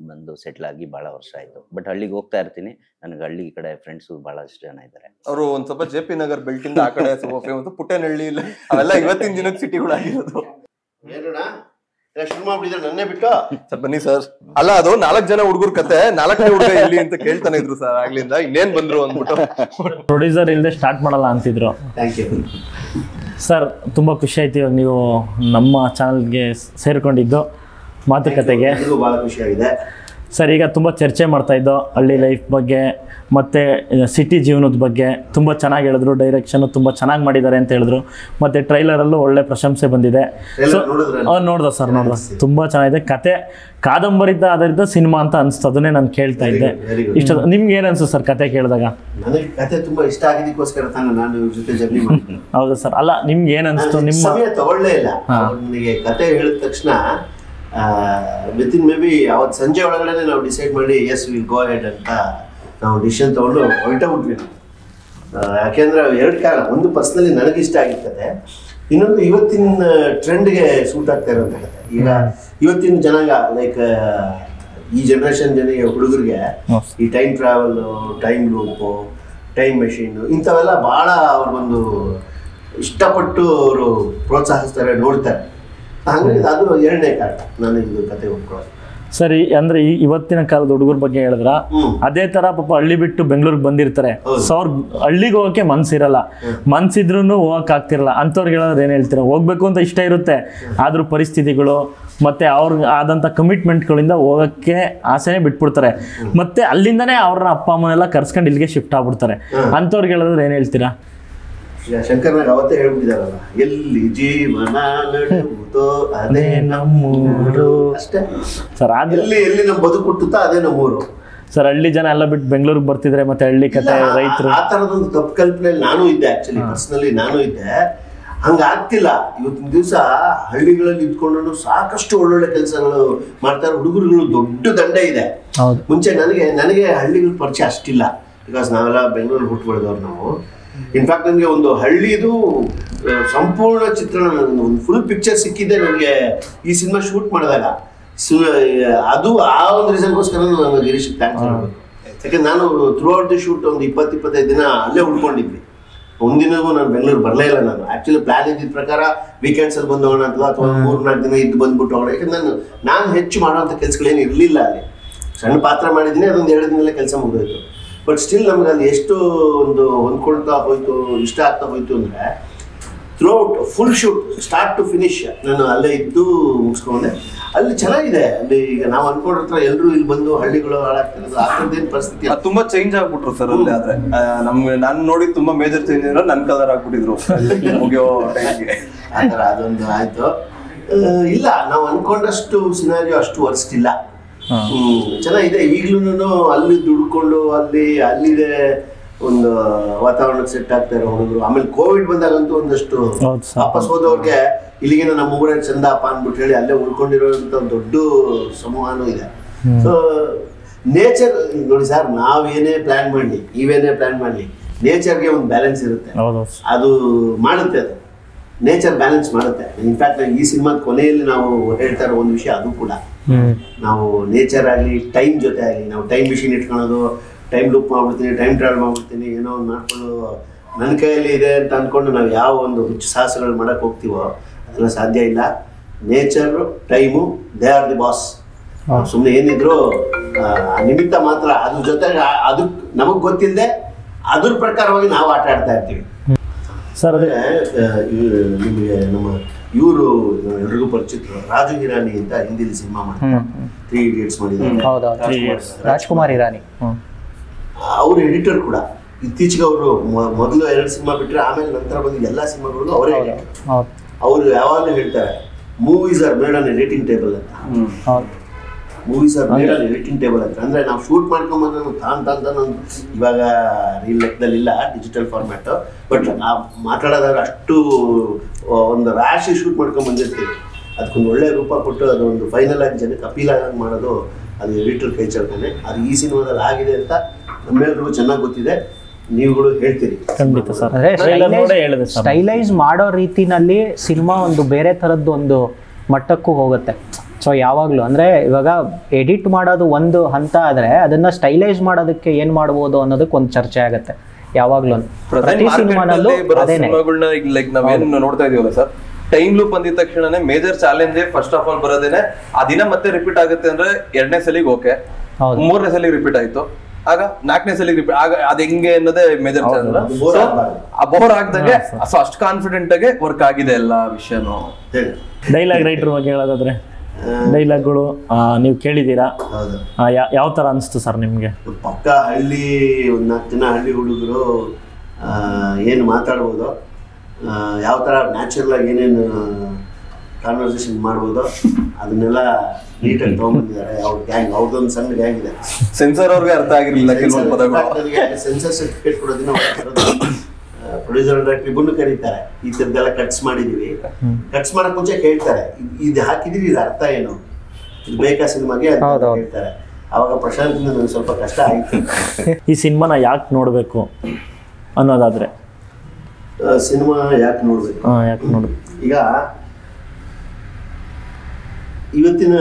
ಬಂದು ಸೆಟ್ಲ್ ಆಗಿ ಭಾಳ ವರ್ಷ ಆಯಿತು. ಬಟ್ ಹಳ್ಳಿಗೆ ಹೋಗ್ತಾ ಇರ್ತೀನಿ. ನನಗೆ ಹಳ್ಳಿ ಕಡೆ ಫ್ರೆಂಡ್ಸು ಭಾಳಷ್ಟು ಜನ ಇದ್ದಾರೆ. ಅವರು ಒಂದು ಸ್ವಲ್ಪ JP ನಗರ್ ಬೆಲ್ಟಿಂದ ಆ ಕಡೆ ಸ್ವಲ್ಪ ಫೇಮಸ್, ಪುಟ್ಟನಹಳ್ಳಿ, ಅವೆಲ್ಲ ಇವತ್ತಿನ ದಿನಕ್ಕೆ ಸಿಟಿಗಳಾಗಿರೋದು. ಶುರು ಮಾಡ್ಬಿಟ್ಟಿದ್ರೆ ನನ್ನೇ ಬಿಟ್ಟು ಸರ್ ಬನ್ನಿ ಸರ್. ಅಲ್ಲ, ಅದು 4 ಜನ ಹುಡುಗರ ಕತೆ, 4ನೇ ಹುಡುಗ ಎಲ್ಲಿ ಅಂತ ಕೇಳ್ತಾನೆ ಇದ್ರು ಸರ್ ಆಗ್ಲಿಂದ, ಇನ್ನೇನ್ ಬಂದ್ರು ಅಂದ್ಬಿಟ್ಟು. ಪ್ರೊಡ್ಯೂಸರ್ ಇಲ್ಲದೆ ಸ್ಟಾರ್ಟ್ ಮಾಡಲ್ಲ ಅಂತಿದ್ರು. Thank you sir. ತುಂಬ ಖುಷಿ ಆಯ್ತು ಇವಾಗ ನೀವು ನಮ್ಮ ಚಾನಲ್ಗೆ ಸೇರ್ಕೊಂಡಿದ್ದು ಮಾತುಕತೆಗೆ. ಭಾಳ ಖುಷಿಯಾಗಿದೆ ಸರ್. ಈಗ ತುಂಬ ಚರ್ಚೆ ಮಾಡ್ತಾ ಇದ್ದೋ ಹಳ್ಳಿ ಲೈಫ್ ಬಗ್ಗೆ ಮತ್ತು ಸಿಟಿ ಜೀವನದ ಬಗ್ಗೆ. ತುಂಬ ಚೆನ್ನಾಗಿ ಹೇಳಿದ್ರು, ಡೈರೆಕ್ಷನು ತುಂಬ ಚೆನ್ನಾಗಿ ಮಾಡಿದ್ದಾರೆ ಅಂತ ಹೇಳಿದ್ರು. ಮತ್ತು ಟ್ರೈಲರಲ್ಲೂ ಒಳ್ಳೆ ಪ್ರಶಂಸೆ ಬಂದಿದೆ. ಸೊ ನೋಡ್ದೆ ಸರ್, ತುಂಬ ಚೆನ್ನಾಗಿದೆ ಕತೆ. ಕಾದಂಬರಿದ ಆಧಾರಿತ ಸಿನಿಮಾ ಅಂತ ಅನಿಸ್ತು, ಅದನ್ನೇ ನಾನು ಕೇಳ್ತಾ ಇದ್ದೆ. ಇಷ್ಟ ನಿಮ್ಗೆ ಏನು ಅನಿಸ್ತು ಸರ್ ಕತೆ ಕೇಳಿದಾಗ? ನನಗೆ ಕತೆ ತುಂಬ ಇಷ್ಟ ಆಗಿದ್ದಕ್ಕೋಸ್ಕರ ತಾನೆ ನಾನು ಇವ್ರ ಜೊತೆ ಜರ್ನಿ ಮಾಡಿದ್ದೀನಿ. ಹೌದಾ ಸರ್? ಅಲ್ಲ, ನಿಮ್ಗೆ ಏನು ಅನಿಸ್ತು? ನಿಮ್ಮ ಸಮಯ ತಗೊಳ್ಳೇ ಇಲ್ಲ. ನನಗೆ ಕತೆ ಹೇಳಿದ ತಕ್ಷಣ ವಿತಿನ್ ಮೇ ಬಿ ಅವತ್ತು ಸಂಜೆ ಒಳಗಡೆ ನಾವು ಡಿಸೈಡ್ ಮಾಡಿ ಎಸ್ ವಿಲ್ ಗೋ ಹೆಡ್ ಅಂತ ನಾವು ಡಿಸಿಷನ್ ತೊಗೊಂಡು ಹೊರಟೋಗ್ಬಿಟ್ವಿ. ಯಾಕೆಂದ್ರೆ 2 ಕಾರಣ. ಒಂದು ಪರ್ಸ್ನಲಿ ನನಗೆ ಇಷ್ಟ ಆಗಿದ್ದ ಕತೆ, ಇನ್ನೊಂದು ಇವತ್ತಿನ ಟ್ರೆಂಡ್ಗೆ ಸೂಟ್ ಆಗ್ತಾ ಇರೋಂಥ ಕತೆ. ಈಗ ಇವತ್ತಿನ ಜನಾಂಗ, ಲೈಕ್ ಈ ಜನರೇಷನ್ ಹುಡುಗರಿಗೆ ಈ time travel, time loop, time machine ಇಂಥವೆಲ್ಲ ಭಾಳ ಅವ್ರಿಗೊಂದು ಇಷ್ಟಪಟ್ಟು ಅವರು ಪ್ರೋತ್ಸಾಹಿಸ್ತಾರೆ, ನೋಡ್ತಾರೆ. ಹಂಗಾಗಿ ಅದು 2ನೇ ಕಾರಣ ನನಗೆ ಇದು ಕತೆ ಒಪ್ಕೊಳ್ಳೋದು. ಸರಿ, ಅಂದ್ರೆ ಇವತ್ತಿನ ಕಾಲದ ಹುಡುಗರ ಬಗ್ಗೆ ಹೇಳಿದ್ರ, ಅದೇ ತರ ಪಾಪ ಹಳ್ಳಿ ಬಿಟ್ಟು ಬೆಂಗಳೂರಿಗೆ ಬಂದಿರ್ತಾರೆ. ಸೊ ಅವ್ರ ಹಳ್ಳಿಗೆ ಹೋಗಕ್ಕೆ ಮನ್ಸಿರಲ್ಲ, ಮನ್ಸಿದ್ರು ಹೋಗಕ್ ಆಗ್ತಿರಲ್ಲ. ಅಂಥವ್ರಿಗೆ ಹೇಳೋದ್ರೆ ಏನ್ ಹೇಳ್ತೀರಾ? ಹೋಗ್ಬೇಕು ಅಂತ ಇಷ್ಟ ಇರುತ್ತೆ, ಆದ್ರೂ ಪರಿಸ್ಥಿತಿಗಳು ಮತ್ತೆ ಅವ್ರಿಗೆ ಆದಂತ ಕಮಿಟ್ಮೆಂಟ್ಗಳಿಂದ ಹೋಗಕ್ಕೆ ಆಸೆನೇ ಬಿಟ್ಬಿಡ್ತಾರೆ. ಮತ್ತೆ ಅಲ್ಲಿಂದನೇ ಅವ್ರನ್ನ ಅಪ್ಪ ಅಮ್ಮನೆಲ್ಲ ಕರ್ಸ್ಕೊಂಡು ಇಲ್ಲಿಗೆ ಶಿಫ್ಟ್ ಆಗ್ಬಿಡ್ತಾರೆ. ಅಂಥವ್ರಿಗೆ ಹೇಳಿದ್ರೆ ಏನ್ ಹೇಳ್ತೀರಾ? ಶಂಕರ್ನಾಗ ಅವತ್ತೇ ಹೇಳ್ಬಿಟ್ಟಿದಾರಲ್ಲ, ಎಲ್ಲಿ ಜೀವನ ನಡೆಯುವುದೋ ಅದೇ ನಮ್ಮೂರು ಅಷ್ಟೇ ಸರ್. ಎಲ್ಲಿ ನಮ್ಮ ಬದುಕು ಹುಟ್ಟುತ್ತಾ ಅದೇ ನಮ್ಮೂರು ಸರ್. ಹಳ್ಳಿ ಜನ ಎಲ್ಲ ಬಿಟ್ಟು ಬೆಂಗಳೂರಿಗೆ ಬರ್ತಿದ್ರೆ ಮತ್ತೆ ಹಳ್ಳಿ ಕತೆ, ರೈತರು, ಆ ತರದೊಂದು ತಪ್ಪು ಕಲ್ಪನೆಯಲ್ಲಿ ನಾನು ಇದ್ದೆ. ಆಕ್ಚುಲಿ ಪರ್ಸನಲಿ ನಾನು ಇದ್ದೆ. ಹಂಗಾಗ್ತಿಲ್ಲ. ಇವತ್ತಿನ ದಿವಸ ಹಳ್ಳಿಗಳಲ್ಲಿ ಇದ್ಕೊಂಡು ಸಾಕಷ್ಟು ಒಳ್ಳೊಳ್ಳೆ ಕೆಲಸಗಳು ಮಾಡ್ತಾರೆ ಹುಡುಗರುಗಳು. ದೊಡ್ಡ ದಂಡ ಇದೆ. ಮುಂಚೆ ನನಗೆ ಹಳ್ಳಿಗಳ ಪರಿಚಯ ಅಷ್ಟಿಲ್ಲ, ಬಿಕಾಸ್ ನಾವೆಲ್ಲ ಬೆಂಗಳೂರಲ್ಲಿ ಹುಟ್ಟು ಬೆಳೆದವ್ರು ನಾವು. ಇನ್ಫ್ಯಾಕ್ಟ್ ನನಗೆ ಒಂದು ಹಳ್ಳಿದು ಸಂಪೂರ್ಣ ಚಿತ್ರಣ, ಒಂದು ಫುಲ್ ಪಿಕ್ಚರ್ ಸಿಕ್ಕಿದ್ದೆ ನನಗೆ ಈ ಸಿನಿಮಾ ಶೂಟ್ ಮಾಡಿದಾಗ. ಅದು ಆ ಒಂದು ರೀಸನ್ಗೋಸ್ಕರ ನಾನು ಗಿರೀಶ್ ಥ್ಯಾಂಕ್ಸ್ ಹೇಳ್ಬೇಕು. ಯಾಕಂದ್ರೆ ನಾನು ಥ್ರೂ ಔಟ್ ದಿ ಶೂಟ್ ಒಂದು 20-25 ದಿನ ಅಲ್ಲೇ ಉಳ್ಕೊಂಡಿದ್ವಿ. ಒಂದಿನವೂ ನಾನು ಬೆಂಗಳೂರು ಬರಲೇ ಇಲ್ಲ. ನಾನು ಆ್ಯಕ್ಚುಲಿ ಪ್ಲಾನ್ ಇದ್ದಿದ್ದ ಪ್ರಕಾರ ವೀಕೆಂಡ್ಸಲ್ಲಿ ಬಂದು ಹೋಗೋಣ ಅಥವಾ 3-4 ದಿನ ಇದ್ದು ಬಂದ್ಬಿಟ್ಟು ಹೋಗೋಣ. ಯಾಕಂದ್ರೆ ನಾನು ಹೆಚ್ಚು ಮಾಡೋವಂಥ ಕೆಲಸಗಳೇನು ಇರಲಿಲ್ಲ ಅಲ್ಲಿ. ಸಣ್ಣ ಪಾತ್ರ ಮಾಡಿದ್ದೀನಿ, ಅದೊಂದು 2 ದಿನದಲ್ಲೇ ಕೆಲಸ ಮುಗಿದೋಯ್ತು. ಬಟ್ ಸ್ಟಿಲ್ ನಮ್ಗೆ ಅಲ್ಲಿ ಎಷ್ಟು ಒಂದು ಹೊಂದ್ಕೊಳ್ತಾ ಹೋಯ್ತು, ಇಷ್ಟ ಆಗ್ತಾ ಹೋಯ್ತು ಅಂದರೆ throughout full shoot start to finish ನಾನು ಅಲ್ಲೇ ಇದ್ದು ಮುಗಿಸ್ಕೊಂಡೆ. ಅಲ್ಲಿ ಚೆನ್ನಾಗಿದೆ. ಅಲ್ಲಿ ಈಗ ನಾವು ಅನ್ಕೊಂಡಿರ್ತಾರೆ ಎಲ್ಲರೂ ಇಲ್ಲಿ ಬಂದು ಹಳ್ಳಿಗಳು ಹಾಳಾಗ್ತಿರೋದು, ಆ ಥರದ್ದೇನು ಪರಿಸ್ಥಿತಿ ತುಂಬಾ ಚೇಂಜ್ ಆಗ್ಬಿಟ್ರು ಸರ್ ಅಲ್ಲಿ. ಆದ್ರೆ ನಮ್ಗೆ ನಾನು ನೋಡಿ ತುಂಬಾ ಮೇಜರ್ ಚೇಂಜ್ ಇರೋ ನನ್ ಕಲರ್ ಆಗ್ಬಿಟ್ಟಿದ್ರು ಮುಗಿಯೋ ಟೈಮ್ಗೆ. ಆ ಥರ ಅದೊಂದು ಆಯ್ತು. ಇಲ್ಲ, ನಾವು ಅನ್ಕೊಂಡಷ್ಟು ಸಿನಾರಿಯೋ ಅಷ್ಟು ವರ್ಸ್ಟ್ ಇಲ್ಲ. ಚೆನ್ನಾಗಿದೆ. ಈಗ್ಲೂ ಅಲ್ಲಿ ದುಡ್ಕೊಂಡು ಅಲ್ಲಿದೆ ಒಂದು ವಾತಾವರಣಕ್ಕೆ ಸೆಟ್ ಆಗ್ತಾ ಇರೋ ಹುಡುಗರು. ಆಮೇಲೆ ಕೋವಿಡ್ ಬಂದಾಗಂತೂ ಒಂದಷ್ಟು ವಾಪಸ್ ಹೋದವ್ರಿಗೆ ಇಲ್ಲಿಗಿನ ನಮ್ಮ ಊರಲ್ಲಿ ಚಂದಪ್ಪ ಅಂದ್ಬಿಟ್ಟು ಹೇಳಿ ಅಲ್ಲೇ ಉಳ್ಕೊಂಡಿರೋಂಥ ಒಂದು ದೊಡ್ಡ ಸಮೂಹನೂ ಇದೆ. ಸೊ ನೇಚರ್ ನೋಡಿ ಸರ್, ನಾವೇನೇ ಪ್ಲಾನ್ ಮಾಡಲಿ, ನೀವೇನೇ ಪ್ಲಾನ್ ಮಾಡಲಿ, ನೇಚರ್ಗೆ ಒಂದು ಬ್ಯಾಲೆನ್ಸ್ ಇರುತ್ತೆ. ಅದು ಮಾಡುತ್ತೆ, ಅದು ನೇಚರ್ ಬ್ಯಾಲೆನ್ಸ್ ಮಾಡುತ್ತೆ. ಇನ್ಫ್ಯಾಕ್ಟ್ ಈ ಸಿನಿಮಾದ ಕೊನೆಯಲ್ಲಿ ನಾವು ಹೇಳ್ತಾ ಇರೋ ಒಂದು ವಿಷಯ ಅದು ಕೂಡ, ನಾವು ನೇಚರ್ ಆಗಲಿ ಟೈಮ್ ಜೊತೆ ಆಗಲಿ, ನಾವು ಟೈಮ್ ಮಿಷಿನ್ ಇಟ್ಕೊಳ್ಳೋದು, ಟೈಮ್ ಲೂಪ್ ಮಾಡ್ಬಿಡ್ತೀನಿ, ಟೈಮ್ ಟ್ರಾವೆಲ್ ಮಾಡ್ಬಿಡ್ತೀನಿ, ಏನೋ ಒಂದು ಮಾಡ್ಕೊಂಡು ನನ್ನ ಕೈಯಲ್ಲಿ ಇದೆ ಅಂತ ಅಂದ್ಕೊಂಡು ನಾವು ಯಾವ ಒಂದು ಹುಚ್ಚು ಸಾಹಸಗಳು ಮಾಡೋಕ್ಕೆ ಹೋಗ್ತೀವೋ ಅದೆಲ್ಲ ಸಾಧ್ಯ ಇಲ್ಲ. Nature time they are the boss. ಸುಮ್ಮನೆ ಏನಿದ್ರು ನಿಮಿತ್ತ ಮಾತ್ರ. ಅದ್ರ ಜೊತೆಗೆ ಅದು ನಮಗೆ ಗೊತ್ತಿಲ್ಲದೆ ಅದ್ರ ಪ್ರಕಾರವಾಗಿ ನಾವು ಆಟ ಆಡ್ತಾ ಇರ್ತೀವಿ ಸರ್. ಅದೇ ನಿಮಗೆ ನಮ್ಮ ಇವರು ಎಲ್ರಿಗೂ ಪರಿಚಿತರು ರಾಜು ಹಿರಾನಿ ಅಂತ ಹಿಂದಿಲಿ ಸಿನಿಮಾ ಮಾಡ್ತಾರೆ, 3 Idiots ಮಾಡಿದ್ದಾರೆ, ರಾಜ್ಕುಮಾರ್ ಹಿರಾನಿ. ಅವರು ಎಡಿಟರ್ ಕೂಡ. ಇತ್ತೀಚೆಗೆ ಅವರು ಮೊದಲು 2 ಸಿನಿಮಾ ಬಿಟ್ಟರೆ ಆಮೇಲೆ ನಂತರ ಬಂದ ಎಲ್ಲ ಸಿನಿಮಾಗಳು ಅವರೇ ಎಡಿಟರ್. ಅವರು ಯಾವಾಗಲೂ ಹೇಳ್ತಾರೆ movies are made on editing table ಅಂತ. Movies are made on editing table ಅಂತ ಅಂದ್ರೆ ನಾವು ಶೂಟ್ ಮಾಡ್ಕೊಂಬಂದ್ರೆ ತಾನು ಇವಾಗ ರೀಲ್ ಲೆಕ್ಕದಲ್ಲಿ ಇಲ್ಲ, ಡಿಜಿಟಲ್ ಫಾರ್ಮ್ಯಾಟ್. ಬಟ್ ನಾವು ಮಾತಾಡೋದಾಗ ಅಷ್ಟು ಒಂದು ರಾಶಿ ಶೂಟ್ ಮಾಡ್ಕೊಂಡ್ ಬಂದಿರ್ತೀವಿ. ಅದಕ್ಕೊಂದು ಒಳ್ಳೆ ರೂಪ ಕೊಟ್ಟು ಅದೊಂದು ಫೈನಲ್ ಆಗಿ ಜನಕ್ಕೆ ಅಪೀಲ್ ಆಗಿ ಮಾಡೋದು ಅದು ಎಡಿಟರ್ ಕೈ ಚಳ್ತಾನೆ. ಅದು ಈ ಸಿನಿಮಾದಲ್ಲಿ ಆಗಿದೆ ಅಂತ ನಮ್ಮೆಲ್ಲರಿಗೂ ಚೆನ್ನಾಗಿ ಗೊತ್ತಿದೆ, ನೀವುಗಳು ಹೇಳ್ತೀರಿ. ಖಂಡಿತ ಸರ್. ಸ್ಟೈಲೈಸ್ ಮಾಡೋ ರೀತಿನಲ್ಲಿ ಸಿನಿಮಾ ಒಂದು ಬೇರೆ ಥರದ್ದು ಒಂದು ಮಟ್ಟಕ್ಕೂ ಹೋಗುತ್ತೆ. ಸೊ ಯಾವಾಗಲೂ ಅಂದರೆ ಇವಾಗ ಎಡಿಟ್ ಮಾಡೋದು ಒಂದು ಹಂತ ಆದರೆ ಅದನ್ನು ಸ್ಟೈಲೈಸ್ ಮಾಡೋದಕ್ಕೆ ಏನು ಮಾಡ್ಬೋದು ಅನ್ನೋದಕ್ಕೆ ಒಂದು ಚರ್ಚೆ ಆಗುತ್ತೆ ಯಾವಾಗಲೂ. ಪ್ರತಿ ಸಿನಿಮಾನಲ್ಲೂ ಸಿನಿಮಾಗಳನ್ನ ಲೈಕ್ ನಾವೇನು ನೋಡ್ತಾ ಇದೀವಲ್ಲ ಸರ್, ಟೈಮ್ ಲೂಪ್ ಅಂದಿದ ತಕ್ಷಣನೇ major challenge first of all ಬರೋದೇನೆ ಆ ದಿನ ಮತ್ತೆ ರಿಪೀಟ್ ಆಗುತ್ತೆ ಅಂದ್ರೆ 2ನೇ ಸಲಿಗೆ ಓಕೆ, 3ನೇ ಸಲಿಗೆ ರಿಪೀಟ್ ಆಯ್ತು, ಆಗ 4ನೇ ಸಲಿಗೆ ರಿಪೀಟ್ ಆಗ ಅದ್ ಹೆಂಗೆ ಅನ್ನೋದೇ ಮೇಜರ್ ಚಾಲೆಂಜ್. ಬೋರ್ ಆಗ್ದಂಗೆ ಅಷ್ಟು ಕಾನ್ಫಿಡೆಂಟ್ ಆಗಿ ವರ್ಕ್ ಆಗಿದೆ ಎಲ್ಲ ವಿಷಯನು. ಡೈಲಾಗ್ ರೈಟರ್ ಬಗ್ಗೆ ಹೇಳೋದಾದ್ರೆ ಡೈಲಾಗ್ಗಳು ನೀವು ಕೇಳಿದ್ದೀರಾ, ಯಾವ ತರ ಅನಿಸ್ತು ಸರ್ ನಿಮ್ಗೆ? ಪಕ್ಕ ಹಳ್ಳಿ ಒಂದು 4 ಜನ ಹಳ್ಳಿ ಹುಡುಗರು ಏನು ಮಾತಾಡ್ಬೋದು, ಯಾವ ಥರ ನ್ಯಾಚುರಲ್ ಆಗಿ ಏನೇನು ಕಾನ್ವರ್ಸೇಷನ್ ಮಾಡ್ಬೋದು ಅದನ್ನೆಲ್ಲ ನೀಟಾಗಿ ತೊಗೊಂಡ್ಬಂದಿದ್ದಾರೆ. ಅವ್ರ ಗ್ಯಾಂಗ್, ಅವ್ರದ್ದೊಂದು ಸಣ್ಣ ಗ್ಯಾಂಗ್ ಇದೆ. ಸೆನ್ಸರ್ ಅವ್ರಿಗೆ ಅರ್ಥ ಆಗಿರಲಿಲ್ಲ ಕೆಲವೊಂದು ಪದಗಳು. ಸೆನ್ಸರ್ ಸರ್ಟಿಫಿಕೇಟ್ ಕೊಡೋದನ್ನ ಪ್ರೊಡ್ಯೂಸರ್ ಡೈರೆಕ್ಟರ್ ಇಬ್ಬರನ್ನು ಕರೀತಾರೆ. ಈ ಥರದ್ದೆಲ್ಲ ಕಟ್ಸ್ ಮಾಡಿದೀವಿ, ಕಟ್ಸ್ ಮಾಡಕ್ ಮುಂಚೆ ಕೇಳ್ತಾರೆ ಇದು ಹಾಕಿದೀವಿ, ಇದು ಅರ್ಥ ಏನು, ಇದು ಬೇಕಾ ಸಿನಿಮಾಗೆ ಅಂತ ಹೇಳ್ತಾರೆ. ಅವಾಗ ಪ್ರಶಾಂತ್ ನನಗೆ ಸ್ವಲ್ಪ ಕಷ್ಟ ಆಯ್ತು. ಈ ಸಿನಿಮಾನ ಯಾಕೆ ನೋಡ್ಬೇಕು ಅನ್ನೋದಾದ್ರೆ, ಸಿನಿಮಾ ಯಾಕೆ ನೋಡ್ಬೇಕು, ಈಗ ಇವತ್ತಿನ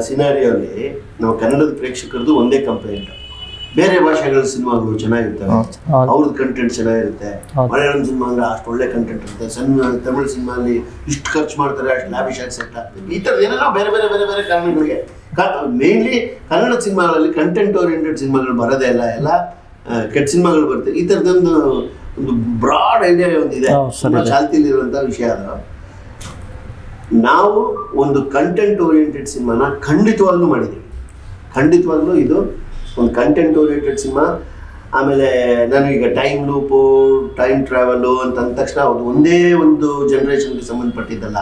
ಸಿನಾರಿಯೋಲ್ಲಿ ನಾವು ಕನ್ನಡದ ಪ್ರೇಕ್ಷಕರದು ಒಂದೇ ಕಂಪ್ಲೇಂಟ್. ಬೇರೆ ಭಾಷೆಗಳ ಸಿನಿಮಾಗಳು ಚೆನ್ನಾಗಿರ್ತವೆ, ಅವ್ರದ್ದು ಕಂಟೆಂಟ್ ಚೆನ್ನಾಗಿರುತ್ತೆ. ಮಲಯಾಳಂ ಸಿನಿಮಾ ಅಂದ್ರೆ ಅಷ್ಟು ಒಳ್ಳೆ ಕಂಟೆಂಟ್ ಇರುತ್ತೆ. ತಮಿಳ್ ಸಿನಿಮಾ ಅಲ್ಲಿ ಇಷ್ಟು ಖರ್ಚು ಮಾಡ್ತಾರೆ, ಅಷ್ಟು ಲ್ಯಾವಿಶ್ ಆಗಿ ಸೆಟ್ ಆಗ್ತದೆ. ಈ ಥರದ್ದು ಏನೆಲ್ಲ ಬೇರೆ ಬೇರೆ ಬೇರೆ ಬೇರೆ ಕಾರಣಗಳಿಗೆ ಮೇನ್ಲಿ ಕನ್ನಡ ಸಿನಿಮಾಗಳಲ್ಲಿ ಕಂಟೆಂಟ್ ಓರಿಯೆಂಟೆಡ್ ಸಿನಿಮಾಗಳು ಬರೋದೇ ಇಲ್ಲ, ಎಲ್ಲ ಕೆಟ್ಟ ಸಿನಿಮಾಗಳು ಬರುತ್ತೆ. ಈ ಥರದೊಂದು ಒಂದು ಬ್ರಾಡ್ ಐಡಿಯಾ ಒಂದಿದೆ, ಚಾಲ್ತಿಲಿರುವಂಥ ವಿಷಯ. ಅದು ನಾವು ಒಂದು ಕಂಟೆಂಟ್ ಓರಿಯೆಂಟೆಡ್ ಸಿನಿಮಾನ ಖಂಡಿತವಾಗ್ಲೂ ಮಾಡಿದ್ದೀವಿ. ಖಂಡಿತವಾಗ್ಲೂ ಇದು ಒಂದು ಕಂಟೆಂಟ್ ಓರಿಯೆಂಟೆಡ್ ಸಿನಿಮಾ. ಆಮೇಲೆ ನನಗೀಗ ಟೈಮ್ ಲೂಪು, ಟೈಮ್ ಟ್ರಾವೆಲು ಅಂತ ಅಂದ ತಕ್ಷಣ ಅದು ಒಂದೇ ಒಂದು ಜನ್ರೇಷನ್ಗೆ ಸಂಬಂಧಪಟ್ಟಿದ್ದಲ್ಲ,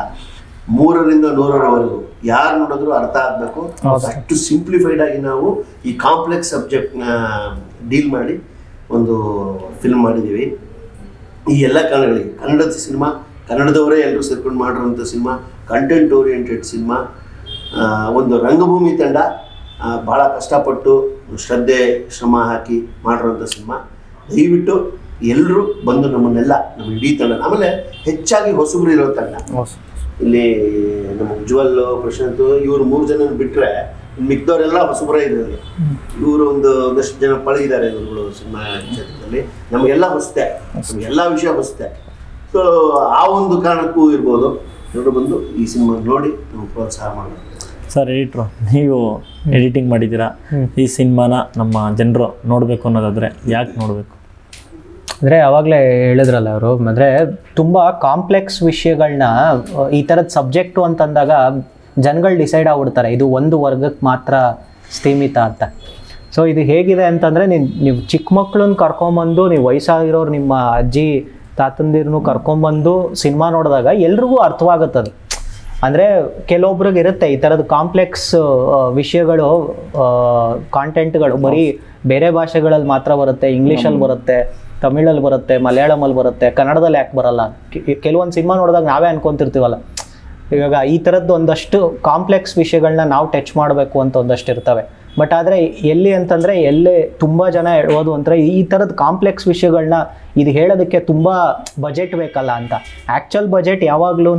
3ರಿಂದ 100ರವರೆಗೂ ಯಾರು ನೋಡಿದ್ರು ಅರ್ಥ ಆಗಬೇಕು. ಅಷ್ಟು ಸಿಂಪ್ಲಿಫೈಡ್ ಆಗಿ ನಾವು ಈ ಕಾಂಪ್ಲೆಕ್ಸ್ ಸಬ್ಜೆಕ್ಟ್ನ ಡೀಲ್ ಮಾಡಿ ಒಂದು ಫಿಲ್ಮ್ ಮಾಡಿದ್ದೀವಿ. ಈ ಎಲ್ಲ ಕಾರಣಗಳಿಗೆ ಕನ್ನಡದ ಸಿನಿಮಾ, ಕನ್ನಡದವರೇ ಎಲ್ಲರೂ ಸೇರ್ಕೊಂಡು ಮಾಡಿರೋಂಥ ಸಿನಿಮಾ, ಕಂಟೆಂಟ್ ಓರಿಯೆಂಟೆಡ್ ಸಿನಿಮಾ, ಒಂದು ರಂಗಭೂಮಿ ತಂಡ ಭಾಳ ಕಷ್ಟಪಟ್ಟು ಶ್ರದ್ಧೆ ಶ್ರಮ ಹಾಕಿ ಮಾಡಿರೋಂಥ ಸಿನಿಮಾ. ದಯವಿಟ್ಟು ಎಲ್ಲರೂ ಬಂದು ನಮ್ಮನ್ನೆಲ್ಲ ನಮ್ಮ ಇಡೀ ತಂಡ, ಆಮೇಲೆ ಹೆಚ್ಚಾಗಿ ಹೊಸಬ್ರು ಇರೋ ತಂಡ. ಇಲ್ಲಿ ನಮ್ಮ ಉಜ್ವಲ್, ಪ್ರಶಾಂತ್, ಇವರು 3 ಜನ ಬಿಟ್ಟರೆ ಮಿಕ್ದವರೆಲ್ಲ ಹೊಸಬ್ರೇ ಇದ್ದಾರೆ. ಇವರು ಒಂದಷ್ಟು ಜನ ಪಳಗಿದ್ದಾರೆ ಇವ್ರುಗಳು ಸಿನಿಮಾ ಕ್ಷೇತ್ರದಲ್ಲಿ. ನಮಗೆಲ್ಲ ಹೊಸತೆ, ನಮಗೆಲ್ಲ ವಿಷಯ ಹೊಸತೆ. ಸೊ ಆ ಒಂದು ಕಾರಣಕ್ಕೂ ಇರ್ಬೋದು, ಎಲ್ಲರೂ ಬಂದು ಈ ಸಿನಿಮಾ ನೋಡಿ ನಮ್ಗೆ ಪ್ರೋತ್ಸಾಹ ಮಾಡೋದು. ಸರ್ ಎಡಿಟ್ರು, ನೀವು ಎಡಿಟಿಂಗ್ ಮಾಡಿದ್ದೀರಾ, ಈ ಸಿನಿಮಾನ ನಮ್ಮ ಜನರು ನೋಡಬೇಕು ಅನ್ನೋದಾದರೆ ಯಾಕೆ ನೋಡಬೇಕು? ಅಂದರೆ ಆವಾಗಲೇ ಹೇಳಿದ್ರಲ್ಲ ಅವರು, ಅಂದರೆ ತುಂಬ ಕಾಂಪ್ಲೆಕ್ಸ್ ವಿಷಯಗಳನ್ನ ಈ ಥರದ ಸಬ್ಜೆಕ್ಟು ಅಂತಂದಾಗ ಜನಗಳು ಡಿಸೈಡ್ ಆಗ್ಬಿಡ್ತಾರೆ ಇದು ಒಂದು ವರ್ಗಕ್ಕೆ ಮಾತ್ರ ಸೀಮಿತ ಅಂತ. ಸೊ ಇದು ಹೇಗಿದೆ ಅಂತಂದರೆ, ನೀವು ಚಿಕ್ಕ ಮಕ್ಕಳನ್ನ ಕರ್ಕೊಂಬಂದು, ನೀವು ವಯಸ್ಸಾಗಿರೋರು ನಿಮ್ಮ ಅಜ್ಜಿ ತಾತಂದಿರನ್ನು ಕರ್ಕೊಂಬಂದು ಸಿನಿಮಾ ನೋಡಿದಾಗ ಎಲ್ರಿಗೂ ಅರ್ಥವಾಗುತ್ತದು. ಅಂದರೆ ಕೆಲವೊಬ್ರಿಗೆ ಇರುತ್ತೆ ಈ ಥರದ್ದು ಕಾಂಪ್ಲೆಕ್ಸ್ ವಿಷಯಗಳು, ಕಾಂಟೆಂಟ್ಗಳು ಬರೀ ಬೇರೆ ಭಾಷೆಗಳಲ್ಲಿ ಮಾತ್ರ ಬರುತ್ತೆ, ಇಂಗ್ಲೀಷಲ್ಲಿ ಬರುತ್ತೆ, ತಮಿಳಲ್ಲಿ ಬರುತ್ತೆ, ಮಲಯಾಳಮಲ್ಲಿ ಬರುತ್ತೆ, ಕನ್ನಡದಲ್ಲಿ ಯಾಕೆ ಬರಲ್ಲ? ಕೆಲವೊಂದು ಸಿನಿಮಾ ನೋಡಿದಾಗ ನಾವೇ ಅನ್ಕೊಂತಿರ್ತೀವಲ್ಲ, ಇವಾಗ ಈ ಥರದ್ದು ಒಂದಷ್ಟು ಕಾಂಪ್ಲೆಕ್ಸ್ ವಿಷಯಗಳನ್ನ ನಾವು ಟಚ್ ಮಾಡಬೇಕು ಅಂತ ಒಂದಷ್ಟು ಇರ್ತವೆ. ಬಟ್ ಆದರೆ ಎಲ್ಲಿ ಅಂತಂದರೆ ಎಲ್ಲಿ ತುಂಬ ಜನ ಹೇಳೋದು ಅಂದರೆ ಈ ಥರದ ಕಾಂಪ್ಲೆಕ್ಸ್ ವಿಷಯಗಳನ್ನ ಇದು ಹೇಳೋದಕ್ಕೆ ತುಂಬ ಬಜೆಟ್ ಬೇಕಲ್ಲ ಅಂತ. ಆ್ಯಕ್ಚುಯಲ್ ಬಜೆಟ್ ಯಾವಾಗ್ಲೂ